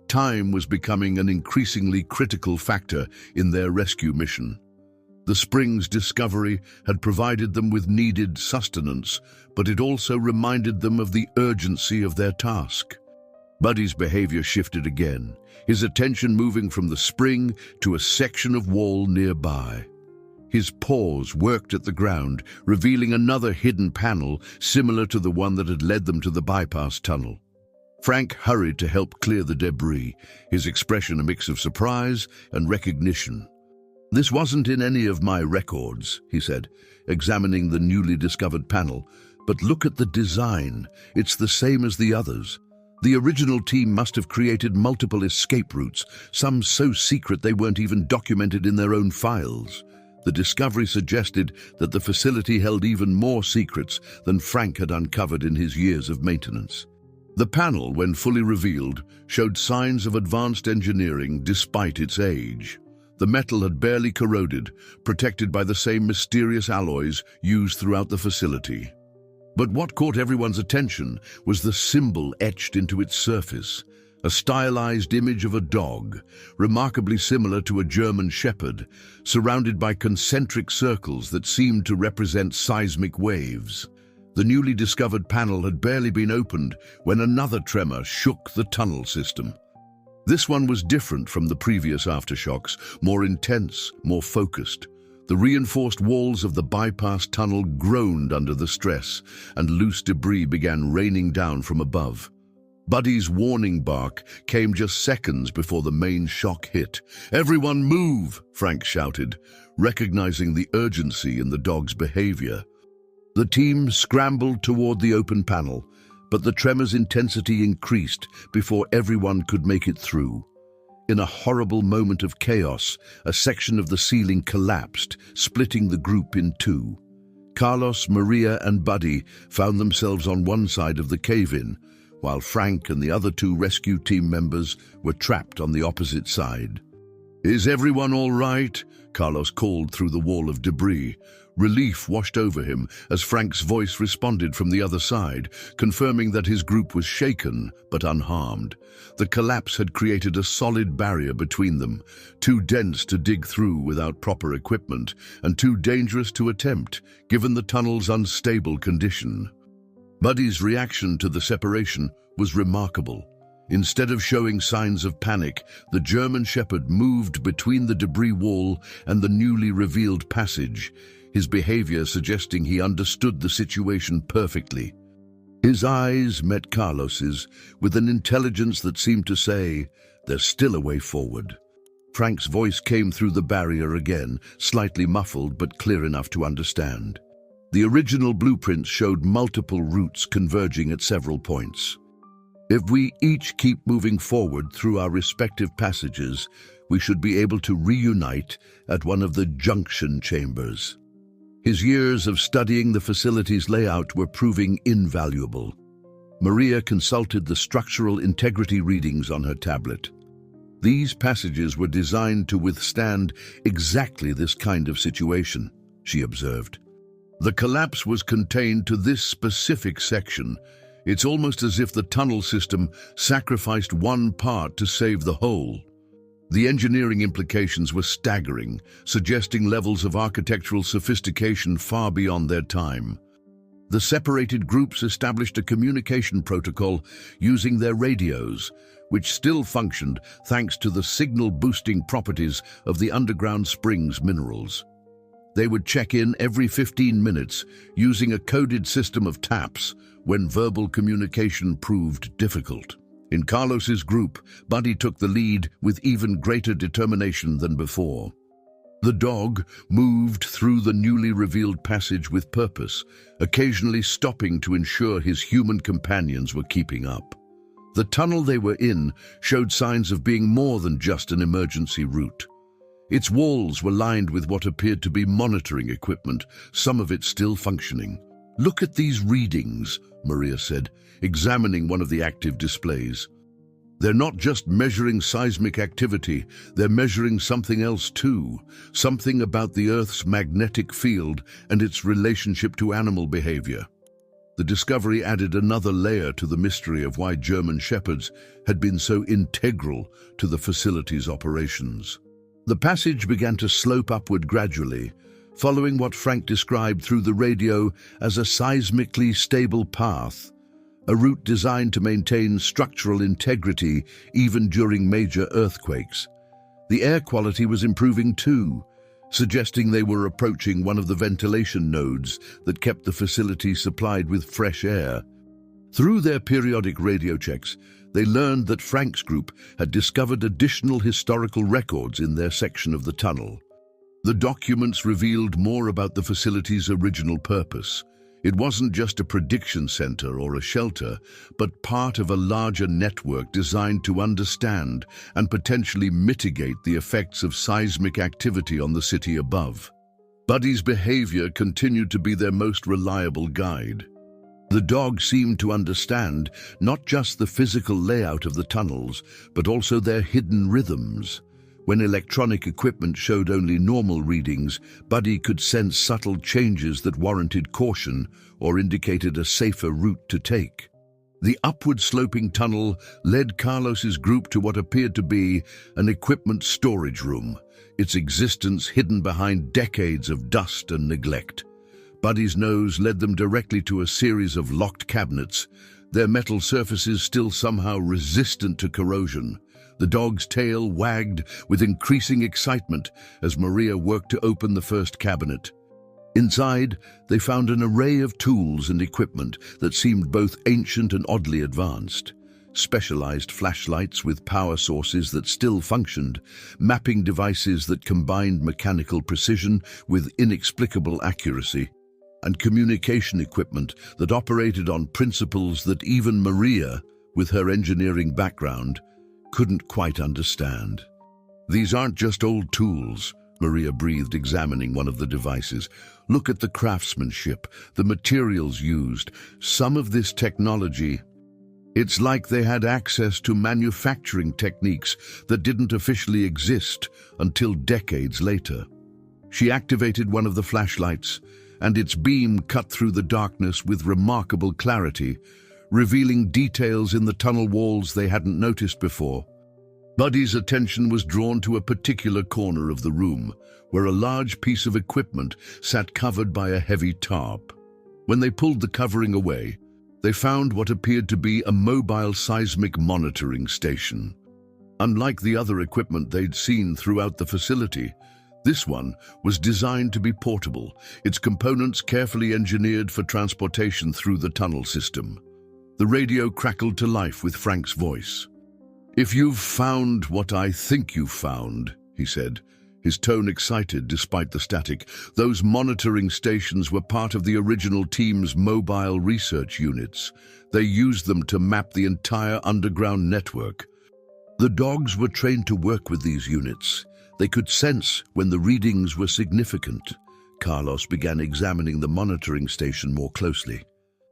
Time was becoming an increasingly critical factor in their rescue mission. The spring's discovery had provided them with needed sustenance, but it also reminded them of the urgency of their task. Buddy's behavior shifted again, his attention moving from the spring to a section of wall nearby. His paws worked at the ground, revealing another hidden panel similar to the one that had led them to the bypass tunnel. Frank hurried to help clear the debris, his expression a mix of surprise and recognition. "This wasn't in any of my records," he said, examining the newly discovered panel, "but look at the design. It's the same as the others. The original team must have created multiple escape routes, some so secret they weren't even documented in their own files. The discovery suggested that the facility held even more secrets than Frank had uncovered in his years of maintenance. The panel, when fully revealed, showed signs of advanced engineering despite its age. The metal had barely corroded, protected by the same mysterious alloys used throughout the facility. But what caught everyone's attention was the symbol etched into its surface, a stylized image of a dog, remarkably similar to a German shepherd, surrounded by concentric circles that seemed to represent seismic waves. The newly discovered panel had barely been opened when another tremor shook the tunnel system. This one was different from the previous aftershocks, more intense, more focused. The reinforced walls of the bypass tunnel groaned under the stress, and loose debris began raining down from above. Buddy's warning bark came just seconds before the main shock hit. "Everyone move!" Frank shouted, recognizing the urgency in the dog's behavior. The team scrambled toward the open panel, but the tremor's intensity increased before everyone could make it through. In a horrible moment of chaos, a section of the ceiling collapsed, splitting the group in two. Carlos, Maria, and Buddy found themselves on one side of the cave-in, while Frank and the other two rescue team members were trapped on the opposite side. "Is everyone all right?" Carlos called through the wall of debris. Relief washed over him as Frank's voice responded from the other side, confirming that his group was shaken but unharmed. The collapse had created a solid barrier between them, too dense to dig through without proper equipment, and too dangerous to attempt, given the tunnel's unstable condition. Buddy's reaction to the separation was remarkable. Instead of showing signs of panic, the German shepherd moved between the debris wall and the newly revealed passage, his behavior suggesting he understood the situation perfectly. His eyes met Carlos's with an intelligence that seemed to say, "There's still a way forward." Frank's voice came through the barrier again, slightly muffled but clear enough to understand. The original blueprints showed multiple routes converging at several points. "If we each keep moving forward through our respective passages, we should be able to reunite at one of the junction chambers." His years of studying the facility's layout were proving invaluable. Maria consulted the structural integrity readings on her tablet. These passages were designed to withstand exactly this kind of situation, she observed. The collapse was contained to this specific section. It's almost as if the tunnel system sacrificed one part to save the whole. The engineering implications were staggering, suggesting levels of architectural sophistication far beyond their time. The separated groups established a communication protocol using their radios, which still functioned thanks to the signal-boosting properties of the underground springs minerals. They would check in every 15 minutes using a coded system of taps when verbal communication proved difficult. In Carlos's group, Buddy took the lead with even greater determination than before. The dog moved through the newly revealed passage with purpose, occasionally stopping to ensure his human companions were keeping up. The tunnel they were in showed signs of being more than just an emergency route. Its walls were lined with what appeared to be monitoring equipment, some of it still functioning. "Look at these readings," Maria said, examining one of the active displays. "They're not just measuring seismic activity, they're measuring something else too, something about the Earth's magnetic field and its relationship to animal behavior." The discovery added another layer to the mystery of why German shepherds had been so integral to the facility's operations. The passage began to slope upward gradually, following what Frank described through the radio as a seismically stable path, a route designed to maintain structural integrity even during major earthquakes. The air quality was improving too, suggesting they were approaching one of the ventilation nodes that kept the facility supplied with fresh air. Through their periodic radio checks, they learned that Frank's group had discovered additional historical records in their section of the tunnel. The documents revealed more about the facility's original purpose, It wasn't just a prediction center or a shelter, but part of a larger network designed to understand and potentially mitigate the effects of seismic activity on the city above. Buddy's behavior continued to be their most reliable guide. The dog seemed to understand not just the physical layout of the tunnels, but also their hidden rhythms. When electronic equipment showed only normal readings, Buddy could sense subtle changes that warranted caution or indicated a safer route to take. The upward-sloping tunnel led Carlos's group to what appeared to be an equipment storage room, its existence hidden behind decades of dust and neglect. Buddy's nose led them directly to a series of locked cabinets, their metal surfaces still somehow resistant to corrosion. The dog's tail wagged with increasing excitement as Maria worked to open the first cabinet. Inside, they found an array of tools and equipment that seemed both ancient and oddly advanced. Specialized flashlights with power sources that still functioned, mapping devices that combined mechanical precision with inexplicable accuracy, and communication equipment that operated on principles that even Maria, with her engineering background, couldn't quite understand. "These aren't just old tools," Maria breathed, examining one of the devices. "Look at the craftsmanship, the materials used. Some of this technology, it's like they had access to manufacturing techniques that didn't officially exist until decades later." She activated one of the flashlights, and its beam cut through the darkness with remarkable clarity, revealing details in the tunnel walls they hadn't noticed before. Buddy's attention was drawn to a particular corner of the room, where a large piece of equipment sat covered by a heavy tarp. When they pulled the covering away, they found what appeared to be a mobile seismic monitoring station. Unlike the other equipment they'd seen throughout the facility, this one was designed to be portable, its components carefully engineered for transportation through the tunnel system. The radio crackled to life with Frank's voice. "If you've found what I think you've found," he said, his tone excited despite the static, "those monitoring stations were part of the original team's mobile research units. They used them to map the entire underground network. The dogs were trained to work with these units. They could sense when the readings were significant." Carlos began examining the monitoring station more closely.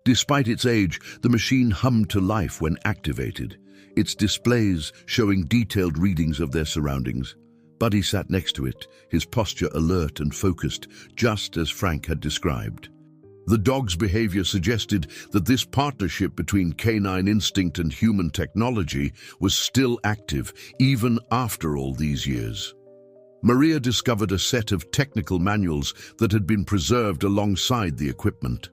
Despite its age, the machine hummed to life when activated, its displays showing detailed readings of their surroundings. Buddy sat next to it, his posture alert and focused, just as Frank had described. The dog's behavior suggested that this partnership between canine instinct and human technology was still active, even after all these years. Maria discovered a set of technical manuals that had been preserved alongside the equipment.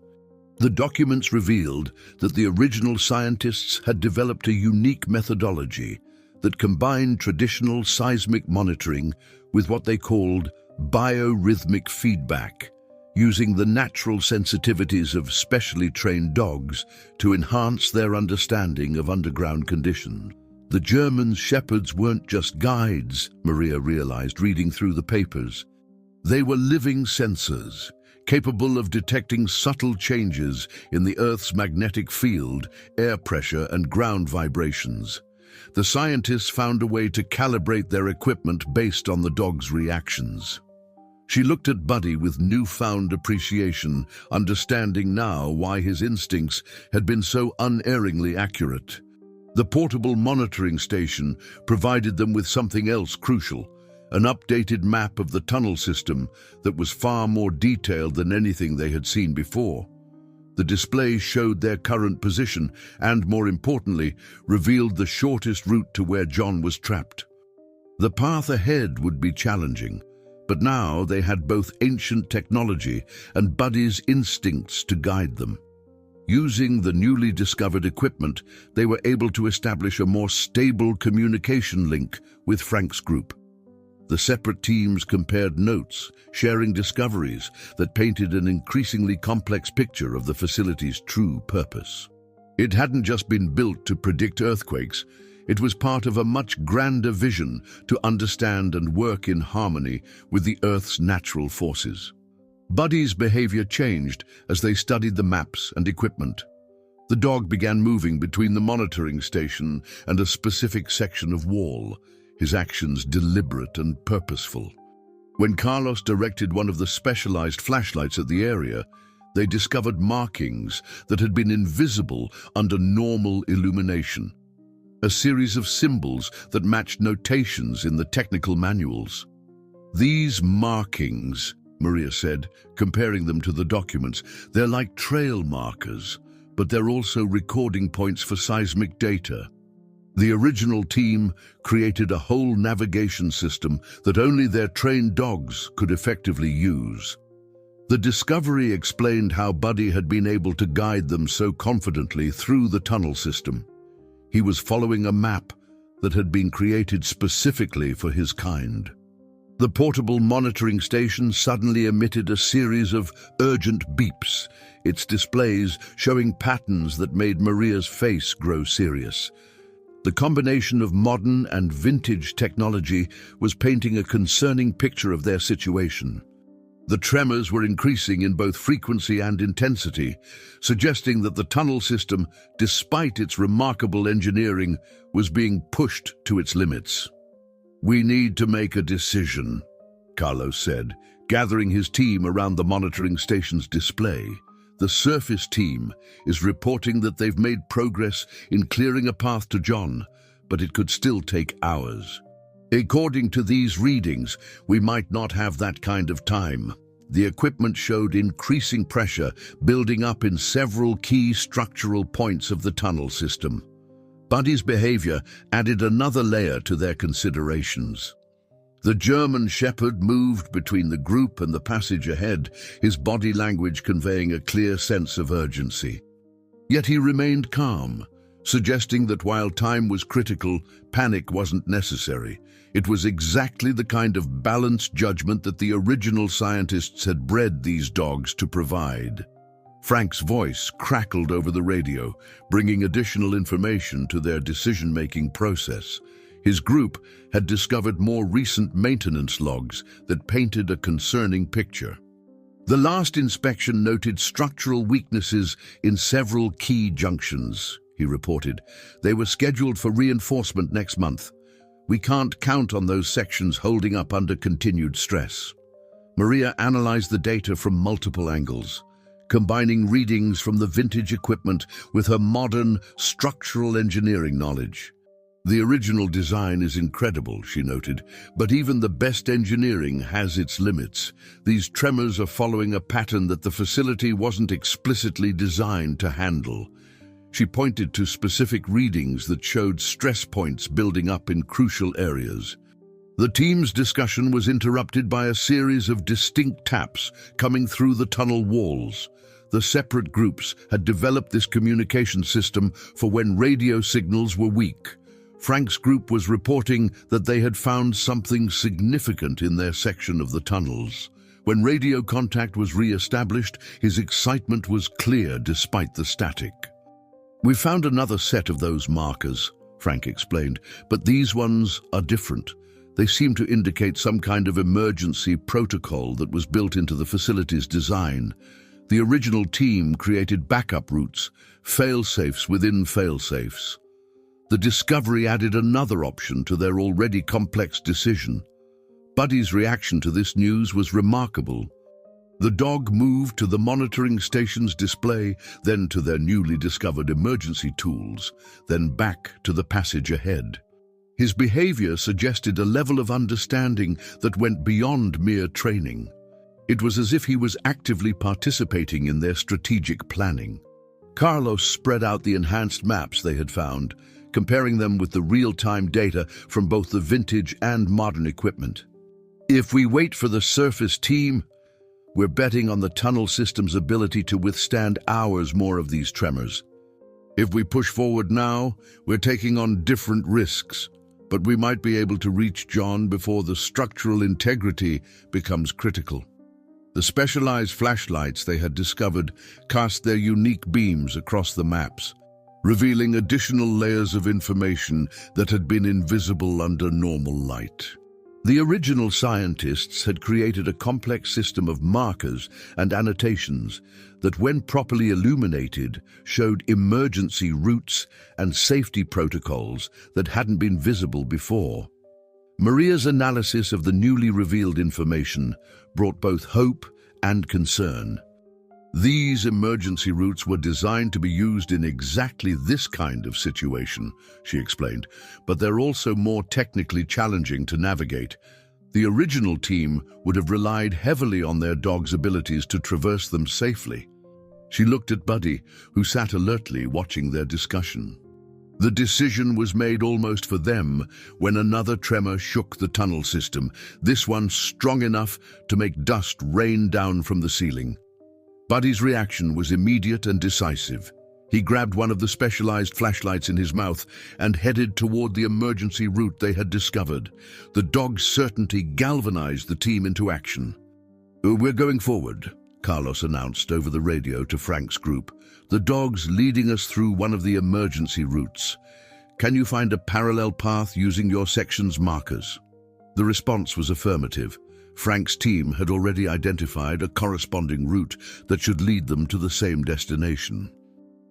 The documents revealed that the original scientists had developed a unique methodology that combined traditional seismic monitoring with what they called biorhythmic feedback, using the natural sensitivities of specially trained dogs to enhance their understanding of underground conditions. The German shepherds weren't just guides, Maria realized reading through the papers. They were living sensors, capable of detecting subtle changes in the Earth's magnetic field, air pressure, and ground vibrations. The scientists found a way to calibrate their equipment based on the dog's reactions. She looked at Buddy with newfound appreciation, understanding now why his instincts had been so unerringly accurate. The portable monitoring station provided them with something else crucial, an updated map of the tunnel system that was far more detailed than anything they had seen before. The display showed their current position and, more importantly, revealed the shortest route to where John was trapped. The path ahead would be challenging, but now they had both ancient technology and Buddy's instincts to guide them. Using the newly discovered equipment, they were able to establish a more stable communication link with Frank's group. The separate teams compared notes, sharing discoveries that painted an increasingly complex picture of the facility's true purpose. It hadn't just been built to predict earthquakes, it was part of a much grander vision to understand and work in harmony with the Earth's natural forces. Buddy's behavior changed as they studied the maps and equipment. The dog began moving between the monitoring station and a specific section of wall, his actions deliberate and purposeful. When Carlos directed one of the specialized flashlights at the area, they discovered markings that had been invisible under normal illumination, a series of symbols that matched notations in the technical manuals. "These markings," Maria said, comparing them to the documents, "they're like trail markers, but they're also recording points for seismic data." The original team created a whole navigation system that only their trained dogs could effectively use. The discovery explained how Buddy had been able to guide them so confidently through the tunnel system. He was following a map that had been created specifically for his kind. The portable monitoring station suddenly emitted a series of urgent beeps, its displays showing patterns that made Maria's face grow serious. The combination of modern and vintage technology was painting a concerning picture of their situation. The tremors were increasing in both frequency and intensity, suggesting that the tunnel system, despite its remarkable engineering, was being pushed to its limits. "We need to make a decision," Carlos said, gathering his team around the monitoring station's display. The surface team is reporting that they've made progress in clearing a path to John, but it could still take hours. "According to these readings, we might not have that kind of time." The equipment showed increasing pressure building up in several key structural points of the tunnel system. Buddy's behavior added another layer to their considerations. The German shepherd moved between the group and the passage ahead, his body language conveying a clear sense of urgency. Yet he remained calm, suggesting that while time was critical, panic wasn't necessary. It was exactly the kind of balanced judgment that the original scientists had bred these dogs to provide. Frank's voice crackled over the radio, bringing additional information to their decision-making process. His group had discovered more recent maintenance logs that painted a concerning picture. The last inspection noted structural weaknesses in several key junctions, he reported. They were scheduled for reinforcement next month. "We can't count on those sections holding up under continued stress." Maria analyzed the data from multiple angles, combining readings from the vintage equipment with her modern structural engineering knowledge. "The original design is incredible," she noted, "but even the best engineering has its limits. These tremors are following a pattern that the facility wasn't explicitly designed to handle." She pointed to specific readings that showed stress points building up in crucial areas. The team's discussion was interrupted by a series of distinct taps coming through the tunnel walls. The separate groups had developed this communication system for when radio signals were weak. Frank's group was reporting that they had found something significant in their section of the tunnels. When radio contact was re-established, his excitement was clear despite the static. "We found another set of those markers," Frank explained, "but these ones are different. They seem to indicate some kind of emergency protocol that was built into the facility's design. The original team created backup routes, fail-safes within fail-safes." The discovery added another option to their already complex decision. Buddy's reaction to this news was remarkable. The dog moved to the monitoring station's display, then to their newly discovered emergency tools, then back to the passage ahead. His behavior suggested a level of understanding that went beyond mere training. It was as if he was actively participating in their strategic planning. Carlos spread out the enhanced maps they had found, comparing them with the real-time data from both the vintage and modern equipment. "If we wait for the surface team, we're betting on the tunnel system's ability to withstand hours more of these tremors. If we push forward now, we're taking on different risks, but we might be able to reach John before the structural integrity becomes critical." The specialized flashlights they had discovered cast their unique beams across the maps, revealing additional layers of information that had been invisible under normal light. The original scientists had created a complex system of markers and annotations that, when properly illuminated, showed emergency routes and safety protocols that hadn't been visible before. Maria's analysis of the newly revealed information brought both hope and concern. These emergency routes were designed to be used in exactly this kind of situation, she explained, but they're also more technically challenging to navigate. The original team would have relied heavily on their dog's abilities to traverse them safely. She looked at Buddy, who sat alertly watching their discussion. The decision was made almost for them when another tremor shook the tunnel system, this one strong enough to make dust rain down from the ceiling. Buddy's reaction was immediate and decisive. He grabbed one of the specialized flashlights in his mouth and headed toward the emergency route they had discovered. The dog's certainty galvanized the team into action. "We're going forward," Carlos announced over the radio to Frank's group. "The dog's leading us through one of the emergency routes. Can you find a parallel path using your section's markers?" The response was affirmative. Frank's team had already identified a corresponding route that should lead them to the same destination.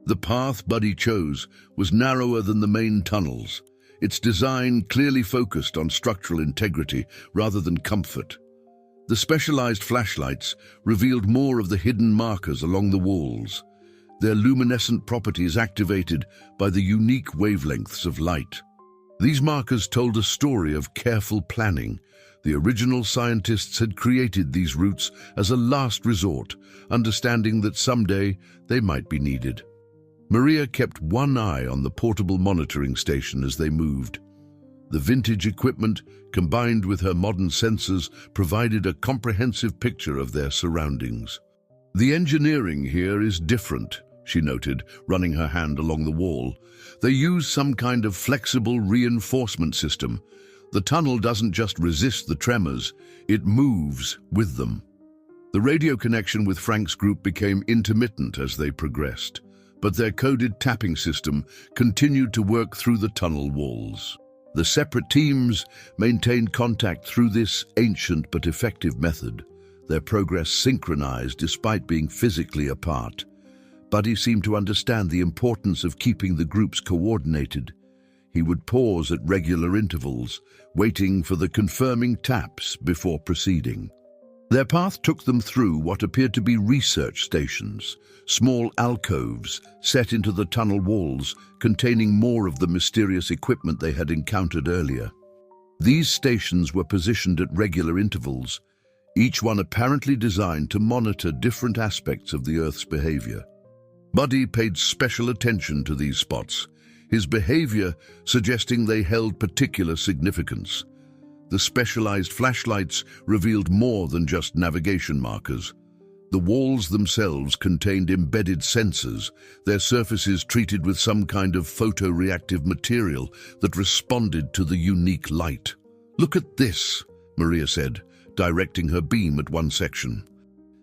The path Buddy chose was narrower than the main tunnels, its design clearly focused on structural integrity rather than comfort. The specialized flashlights revealed more of the hidden markers along the walls, their luminescent properties activated by the unique wavelengths of light. These markers told a story of careful planning. The original scientists had created these routes as a last resort, understanding that someday they might be needed. Maria kept one eye on the portable monitoring station as they moved. The vintage equipment, combined with her modern sensors, provided a comprehensive picture of their surroundings. "The engineering here is different," she noted, running her hand along the wall. "They use some kind of flexible reinforcement system. The tunnel doesn't just resist the tremors, it moves with them." The radio connection with Frank's group became intermittent as they progressed, but their coded tapping system continued to work through the tunnel walls. The separate teams maintained contact through this ancient but effective method, their progress synchronized despite being physically apart. Buddy seemed to understand the importance of keeping the groups coordinated. He would pause at regular intervals, waiting for the confirming taps before proceeding. Their path took them through what appeared to be research stations, small alcoves set into the tunnel walls containing more of the mysterious equipment they had encountered earlier. These stations were positioned at regular intervals, each one apparently designed to monitor different aspects of the Earth's behavior. Buddy paid special attention to these spots, his behavior suggesting they held particular significance. The specialized flashlights revealed more than just navigation markers. The walls themselves contained embedded sensors, their surfaces treated with some kind of photoreactive material that responded to the unique light. "Look at this," Maria said, directing her beam at one section.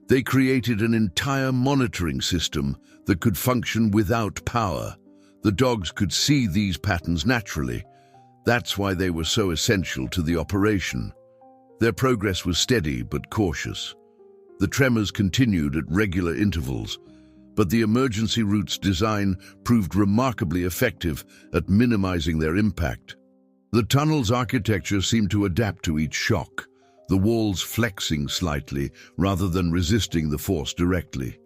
They created an entire monitoring system that could function without power. The dogs could see these patterns naturally. That's why they were so essential to the operation. Their progress was steady but cautious. The tremors continued at regular intervals, but the emergency route's design proved remarkably effective at minimizing their impact. The tunnel's architecture seemed to adapt to each shock, the walls flexing slightly rather than resisting the force directly.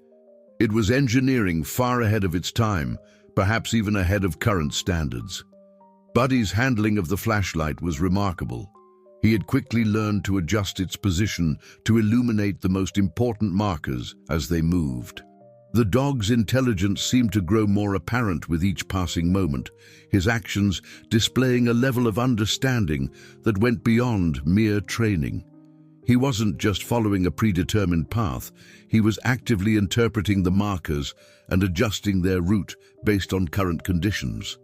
It was engineering far ahead of its time, perhaps even ahead of current standards. Buddy's handling of the flashlight was remarkable. He had quickly learned to adjust its position to illuminate the most important markers as they moved. The dog's intelligence seemed to grow more apparent with each passing moment, his actions displaying a level of understanding that went beyond mere training. He wasn't just following a predetermined path, he was actively interpreting the markers and adjusting their route based on current conditions.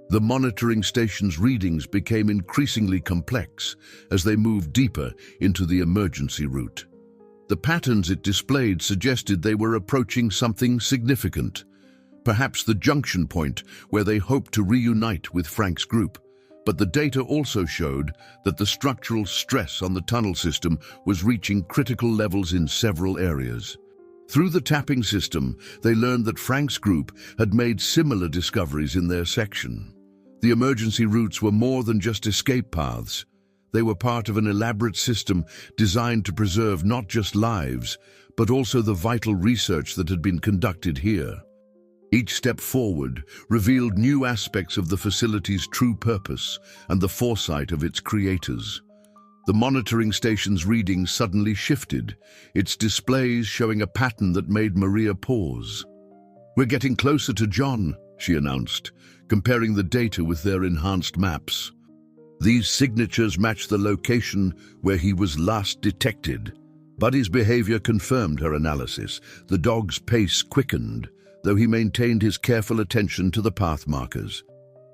The monitoring station's readings became increasingly complex as they moved deeper into the emergency route. The patterns it displayed suggested they were approaching something significant, perhaps the junction point where they hoped to reunite with Frank's group. But the data also showed that the structural stress on the tunnel system was reaching critical levels in several areas. Through the tapping system, they learned that Frank's group had made similar discoveries in their section. The emergency routes were more than just escape paths. They were part of an elaborate system designed to preserve not just lives, but also the vital research that had been conducted here. Each step forward revealed new aspects of the facility's true purpose and the foresight of its creators. The monitoring station's readings suddenly shifted, its displays showing a pattern that made Maria pause. "We're getting closer to John," she announced, comparing the data with their enhanced maps. These signatures match the location where he was last detected. Buddy's behavior confirmed her analysis. The dog's pace quickened, though he maintained his careful attention to the path markers.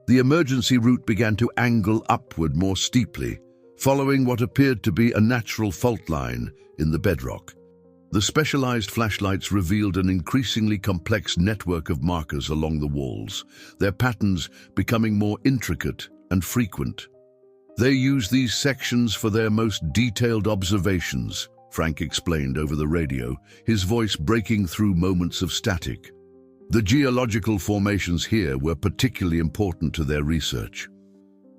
The emergency route began to angle upward more steeply, following what appeared to be a natural fault line in the bedrock. The specialized flashlights revealed an increasingly complex network of markers along the walls, their patterns becoming more intricate and frequent. "They use these sections for their most detailed observations," Frank explained over the radio, his voice breaking through moments of static. The geological formations here were particularly important to their research.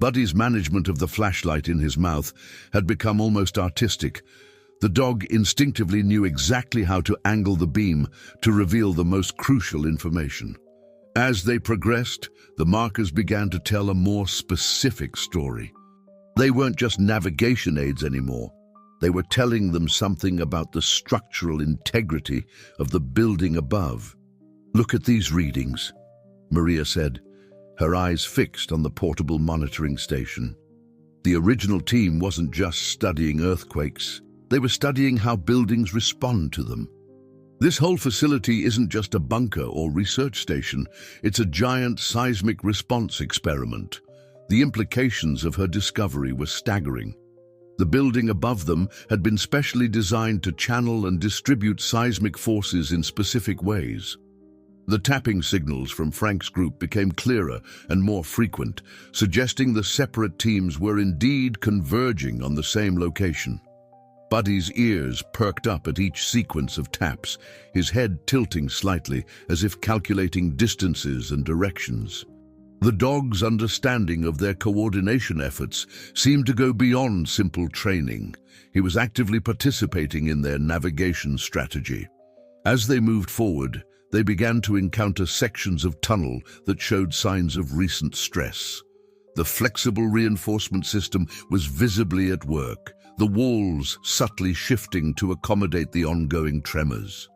Buddy's management of the flashlight in his mouth had become almost artistic. The dog instinctively knew exactly how to angle the beam to reveal the most crucial information. As they progressed, the markers began to tell a more specific story. They weren't just navigation aids anymore. They were telling them something about the structural integrity of the building above. "Look at these readings," Maria said, her eyes fixed on the portable monitoring station. The original team wasn't just studying earthquakes. They were studying how buildings respond to them. This whole facility isn't just a bunker or research station. It's a giant seismic response experiment. The implications of her discovery were staggering. The building above them had been specially designed to channel and distribute seismic forces in specific ways. The tapping signals from Frank's group became clearer and more frequent, suggesting the separate teams were indeed converging on the same location. Buddy's ears perked up at each sequence of taps, his head tilting slightly as if calculating distances and directions. The dog's understanding of their coordination efforts seemed to go beyond simple training. He was actively participating in their navigation strategy. As they moved forward, they began to encounter sections of tunnel that showed signs of recent stress. The flexible reinforcement system was visibly at work, the walls subtly shifting to accommodate the ongoing tremors.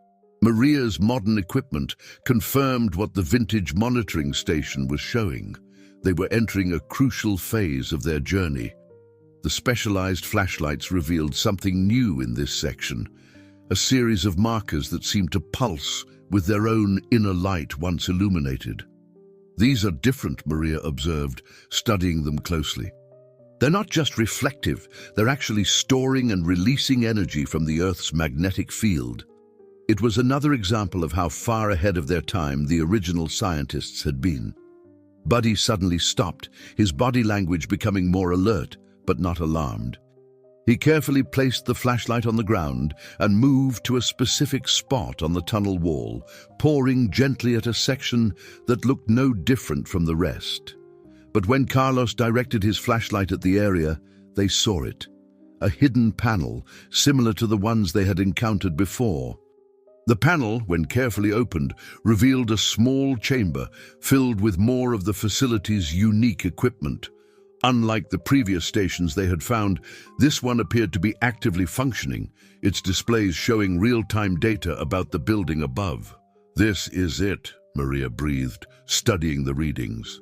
Maria's modern equipment confirmed what the vintage monitoring station was showing. They were entering a crucial phase of their journey. The specialized flashlights revealed something new in this section, a series of markers that seemed to pulse with their own inner light once illuminated. "These are different," Maria observed, studying them closely. "They're not just reflective, they're actually storing and releasing energy from the Earth's magnetic field." It was another example of how far ahead of their time the original scientists had been. Buddy suddenly stopped, his body language becoming more alert, but not alarmed. He carefully placed the flashlight on the ground and moved to a specific spot on the tunnel wall, pouring gently at a section that looked no different from the rest. But when Carlos directed his flashlight at the area, they saw it, a hidden panel similar to the ones they had encountered before. The panel, when carefully opened, revealed a small chamber filled with more of the facility's unique equipment. Unlike the previous stations they had found, this one appeared to be actively functioning, its displays showing real-time data about the building above. "This is it," Maria breathed, studying the readings.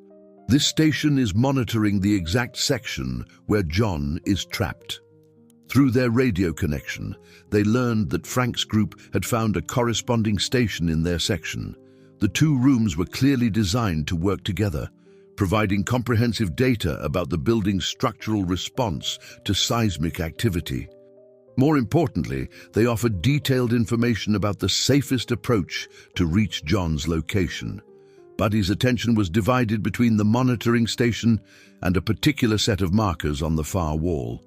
"This station is monitoring the exact section where John is trapped." Through their radio connection, they learned that Frank's group had found a corresponding station in their section. The two rooms were clearly designed to work together, providing comprehensive data about the building's structural response to seismic activity. More importantly, they offered detailed information about the safest approach to reach John's location. Buddy's attention was divided between the monitoring station and a particular set of markers on the far wall.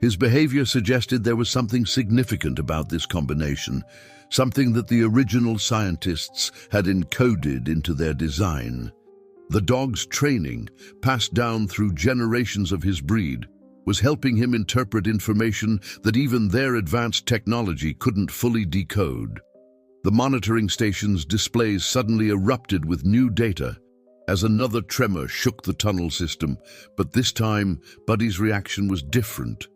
His behavior suggested there was something significant about this combination, something that the original scientists had encoded into their design. The dog's training, passed down through generations of his breed, was helping him interpret information that even their advanced technology couldn't fully decode. The monitoring station's displays suddenly erupted with new data as another tremor shook the tunnel system, but this time Buddy's reaction was different.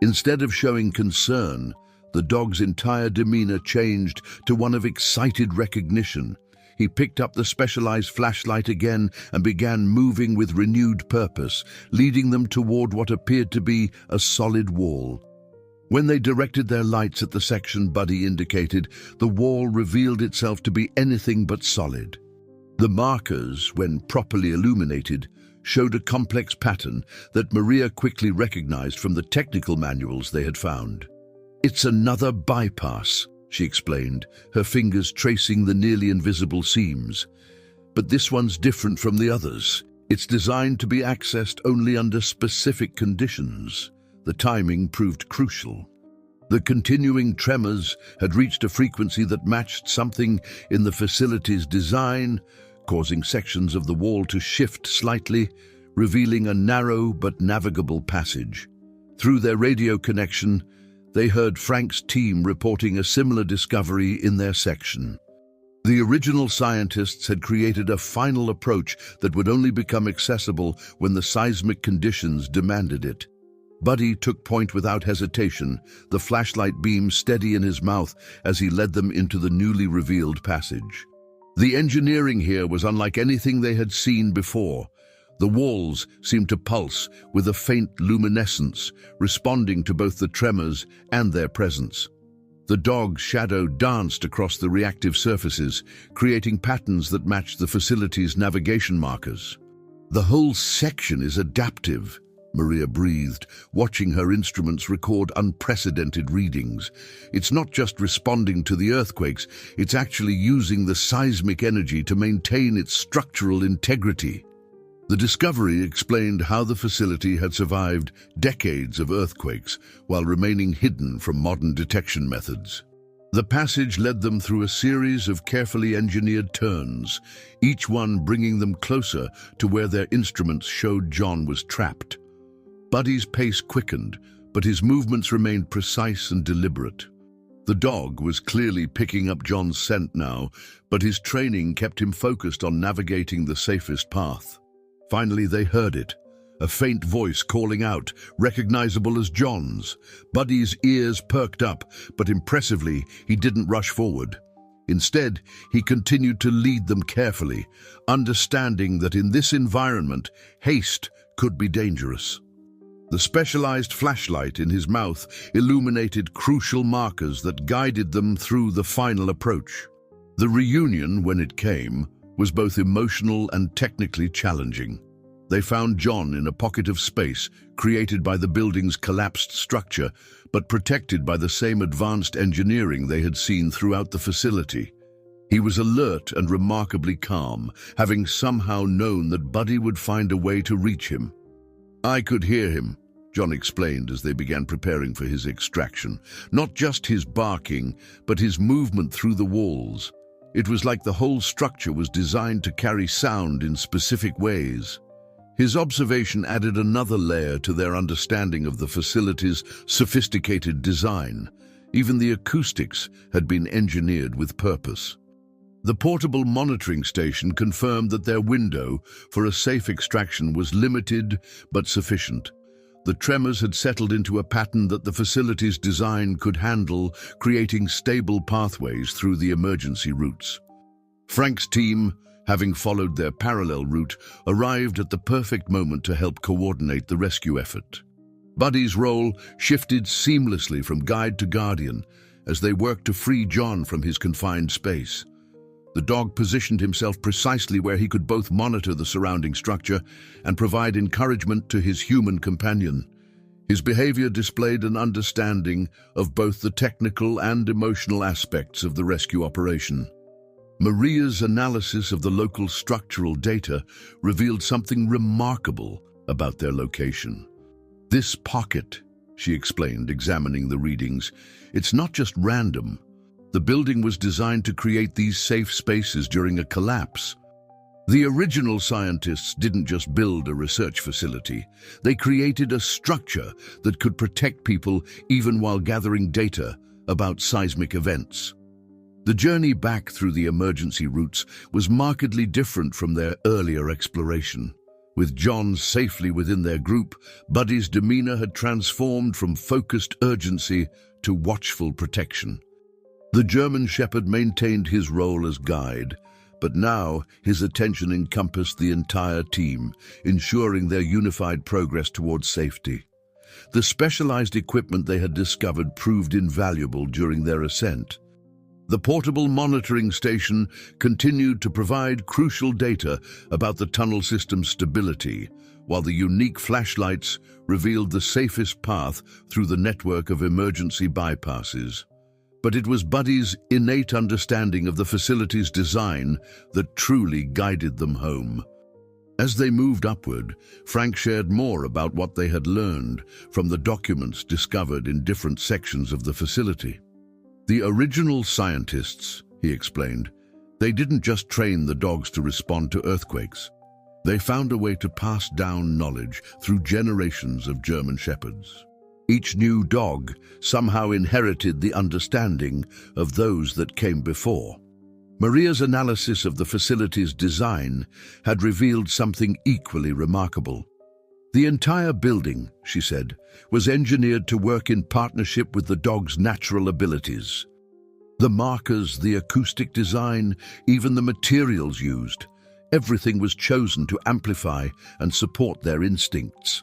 Instead of showing concern, the dog's entire demeanor changed to one of excited recognition. He picked up the specialized flashlight again and began moving with renewed purpose, leading them toward what appeared to be a solid wall. When they directed their lights at the section Buddy indicated, the wall revealed itself to be anything but solid. The markers, when properly illuminated, showed a complex pattern that Maria quickly recognized from the technical manuals they had found. "It's another bypass," she explained, her fingers tracing the nearly invisible seams. "But this one's different from the others. It's designed to be accessed only under specific conditions." The timing proved crucial. The continuing tremors had reached a frequency that matched something in the facility's design, causing sections of the wall to shift slightly, revealing a narrow but navigable passage. Through their radio connection, they heard Frank's team reporting a similar discovery in their section. The original scientists had created a final approach that would only become accessible when the seismic conditions demanded it. Buddy took point without hesitation, the flashlight beam steady in his mouth as he led them into the newly revealed passage. The engineering here was unlike anything they had seen before. The walls seemed to pulse with a faint luminescence, responding to both the tremors and their presence. The dog's shadow danced across the reactive surfaces, creating patterns that matched the facility's navigation markers. "The whole section is adaptive," Maria breathed, watching her instruments record unprecedented readings. "It's not just responding to the earthquakes, it's actually using the seismic energy to maintain its structural integrity." The discovery explained how the facility had survived decades of earthquakes while remaining hidden from modern detection methods. The passage led them through a series of carefully engineered turns, each one bringing them closer to where their instruments showed John was trapped. Buddy's pace quickened, but his movements remained precise and deliberate. The dog was clearly picking up John's scent now, but his training kept him focused on navigating the safest path. Finally, they heard it, a faint voice calling out, recognizable as John's. Buddy's ears perked up, but impressively, he didn't rush forward. Instead, he continued to lead them carefully, understanding that in this environment, haste could be dangerous. The specialized flashlight in his mouth illuminated crucial markers that guided them through the final approach. The reunion, when it came, was both emotional and technically challenging. They found John in a pocket of space created by the building's collapsed structure, but protected by the same advanced engineering they had seen throughout the facility. He was alert and remarkably calm, having somehow known that Buddy would find a way to reach him. "I could hear him," John explained as they began preparing for his extraction. "Not just his barking, but his movement through the walls. It was like the whole structure was designed to carry sound in specific ways." His observation added another layer to their understanding of the facility's sophisticated design. Even the acoustics had been engineered with purpose. The portable monitoring station confirmed that their window for a safe extraction was limited but sufficient. The tremors had settled into a pattern that the facility's design could handle, creating stable pathways through the emergency routes. Frank's team, having followed their parallel route, arrived at the perfect moment to help coordinate the rescue effort. Buddy's role shifted seamlessly from guide to guardian as they worked to free John from his confined space. The dog positioned himself precisely where he could both monitor the surrounding structure and provide encouragement to his human companion. His behavior displayed an understanding of both the technical and emotional aspects of the rescue operation. Maria's analysis of the local structural data revealed something remarkable about their location. "This pocket," she explained, examining the readings, "it's not just random. The building was designed to create these safe spaces during a collapse. The original scientists didn't just build a research facility. They created a structure that could protect people even while gathering data about seismic events." The journey back through the emergency routes was markedly different from their earlier exploration. With John safely within their group, Buddy's demeanor had transformed from focused urgency to watchful protection. The German Shepherd maintained his role as guide, but now his attention encompassed the entire team, ensuring their unified progress towards safety. The specialized equipment they had discovered proved invaluable during their ascent. The portable monitoring station continued to provide crucial data about the tunnel system's stability, while the unique flashlights revealed the safest path through the network of emergency bypasses. But it was Buddy's innate understanding of the facility's design that truly guided them home. As they moved upward, Frank shared more about what they had learned from the documents discovered in different sections of the facility. "The original scientists," he explained, "they didn't just train the dogs to respond to earthquakes. They found a way to pass down knowledge through generations of German Shepherds. Each new dog somehow inherited the understanding of those that came before." Maria's analysis of the facility's design had revealed something equally remarkable. "The entire building," she said, "was engineered to work in partnership with the dog's natural abilities. The markers, the acoustic design, even the materials used, everything was chosen to amplify and support their instincts.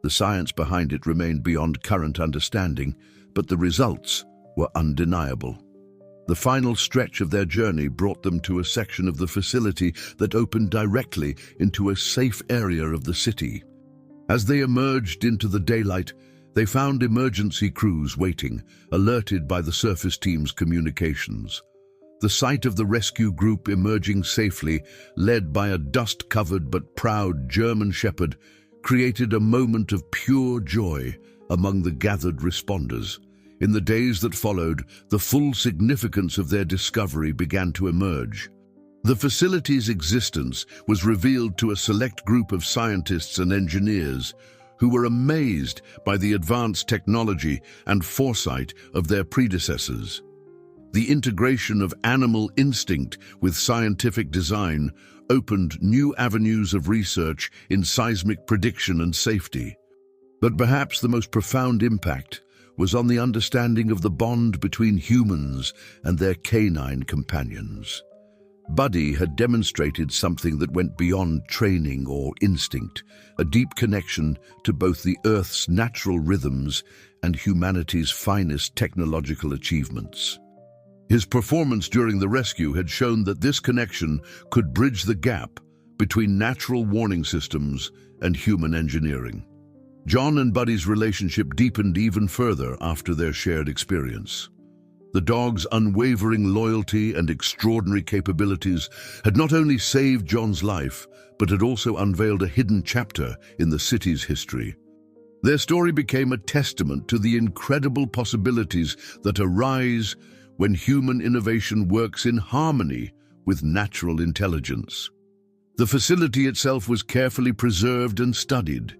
The science behind it remained beyond current understanding, but the results were undeniable." The final stretch of their journey brought them to a section of the facility that opened directly into a safe area of the city. As they emerged into the daylight, they found emergency crews waiting, alerted by the surface team's communications. The sight of the rescue group emerging safely, led by a dust-covered but proud German Shepherd, created a moment of pure joy among the gathered responders. In the days that followed, the full significance of their discovery began to emerge. The facility's existence was revealed to a select group of scientists and engineers who were amazed by the advanced technology and foresight of their predecessors. The integration of animal instinct with scientific design opened new avenues of research in seismic prediction and safety. But perhaps the most profound impact was on the understanding of the bond between humans and their canine companions. Buddy had demonstrated something that went beyond training or instinct, a deep connection to both the Earth's natural rhythms and humanity's finest technological achievements. His performance during the rescue had shown that this connection could bridge the gap between natural warning systems and human engineering. John and Buddy's relationship deepened even further after their shared experience. The dog's unwavering loyalty and extraordinary capabilities had not only saved John's life, but had also unveiled a hidden chapter in the city's history. Their story became a testament to the incredible possibilities that arise when human innovation works in harmony with natural intelligence. The facility itself was carefully preserved and studied,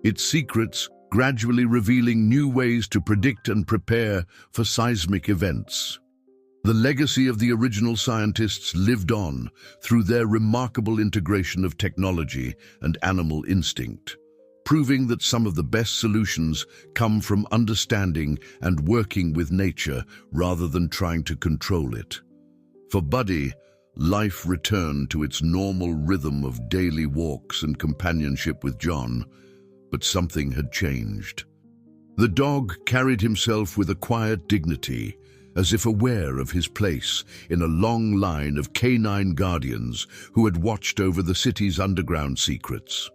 its secrets gradually revealing new ways to predict and prepare for seismic events. The legacy of the original scientists lived on through their remarkable integration of technology and animal instinct, proving that some of the best solutions come from understanding and working with nature rather than trying to control it. For Buddy, life returned to its normal rhythm of daily walks and companionship with John, but something had changed. The dog carried himself with a quiet dignity, as if aware of his place in a long line of canine guardians who had watched over the city's underground secrets.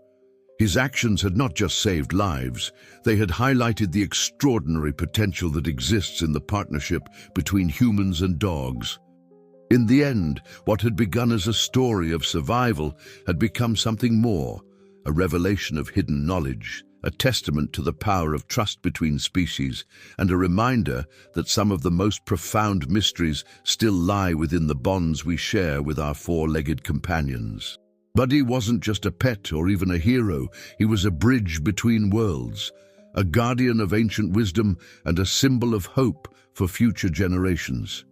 His actions had not just saved lives, they had highlighted the extraordinary potential that exists in the partnership between humans and dogs. In the end, what had begun as a story of survival had become something more, a revelation of hidden knowledge, a testament to the power of trust between species, and a reminder that some of the most profound mysteries still lie within the bonds we share with our four-legged companions. Buddy wasn't just a pet or even a hero, he was a bridge between worlds, a guardian of ancient wisdom and a symbol of hope for future generations.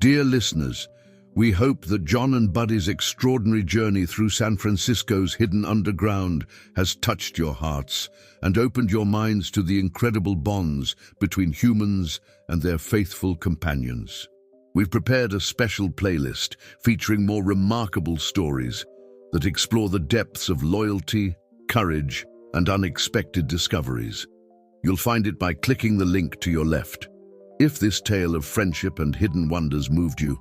Dear listeners, we hope that John and Buddy's extraordinary journey through San Francisco's hidden underground has touched your hearts and opened your minds to the incredible bonds between humans and their faithful companions. We've prepared a special playlist featuring more remarkable stories that explore the depths of loyalty, courage, and unexpected discoveries. You'll find it by clicking the link to your left. If this tale of friendship and hidden wonders moved you,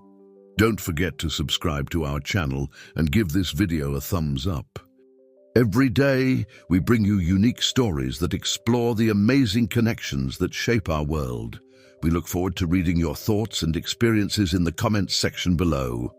don't forget to subscribe to our channel and give this video a thumbs up. Every day, we bring you unique stories that explore the amazing connections that shape our world. We look forward to reading your thoughts and experiences in the comments section below.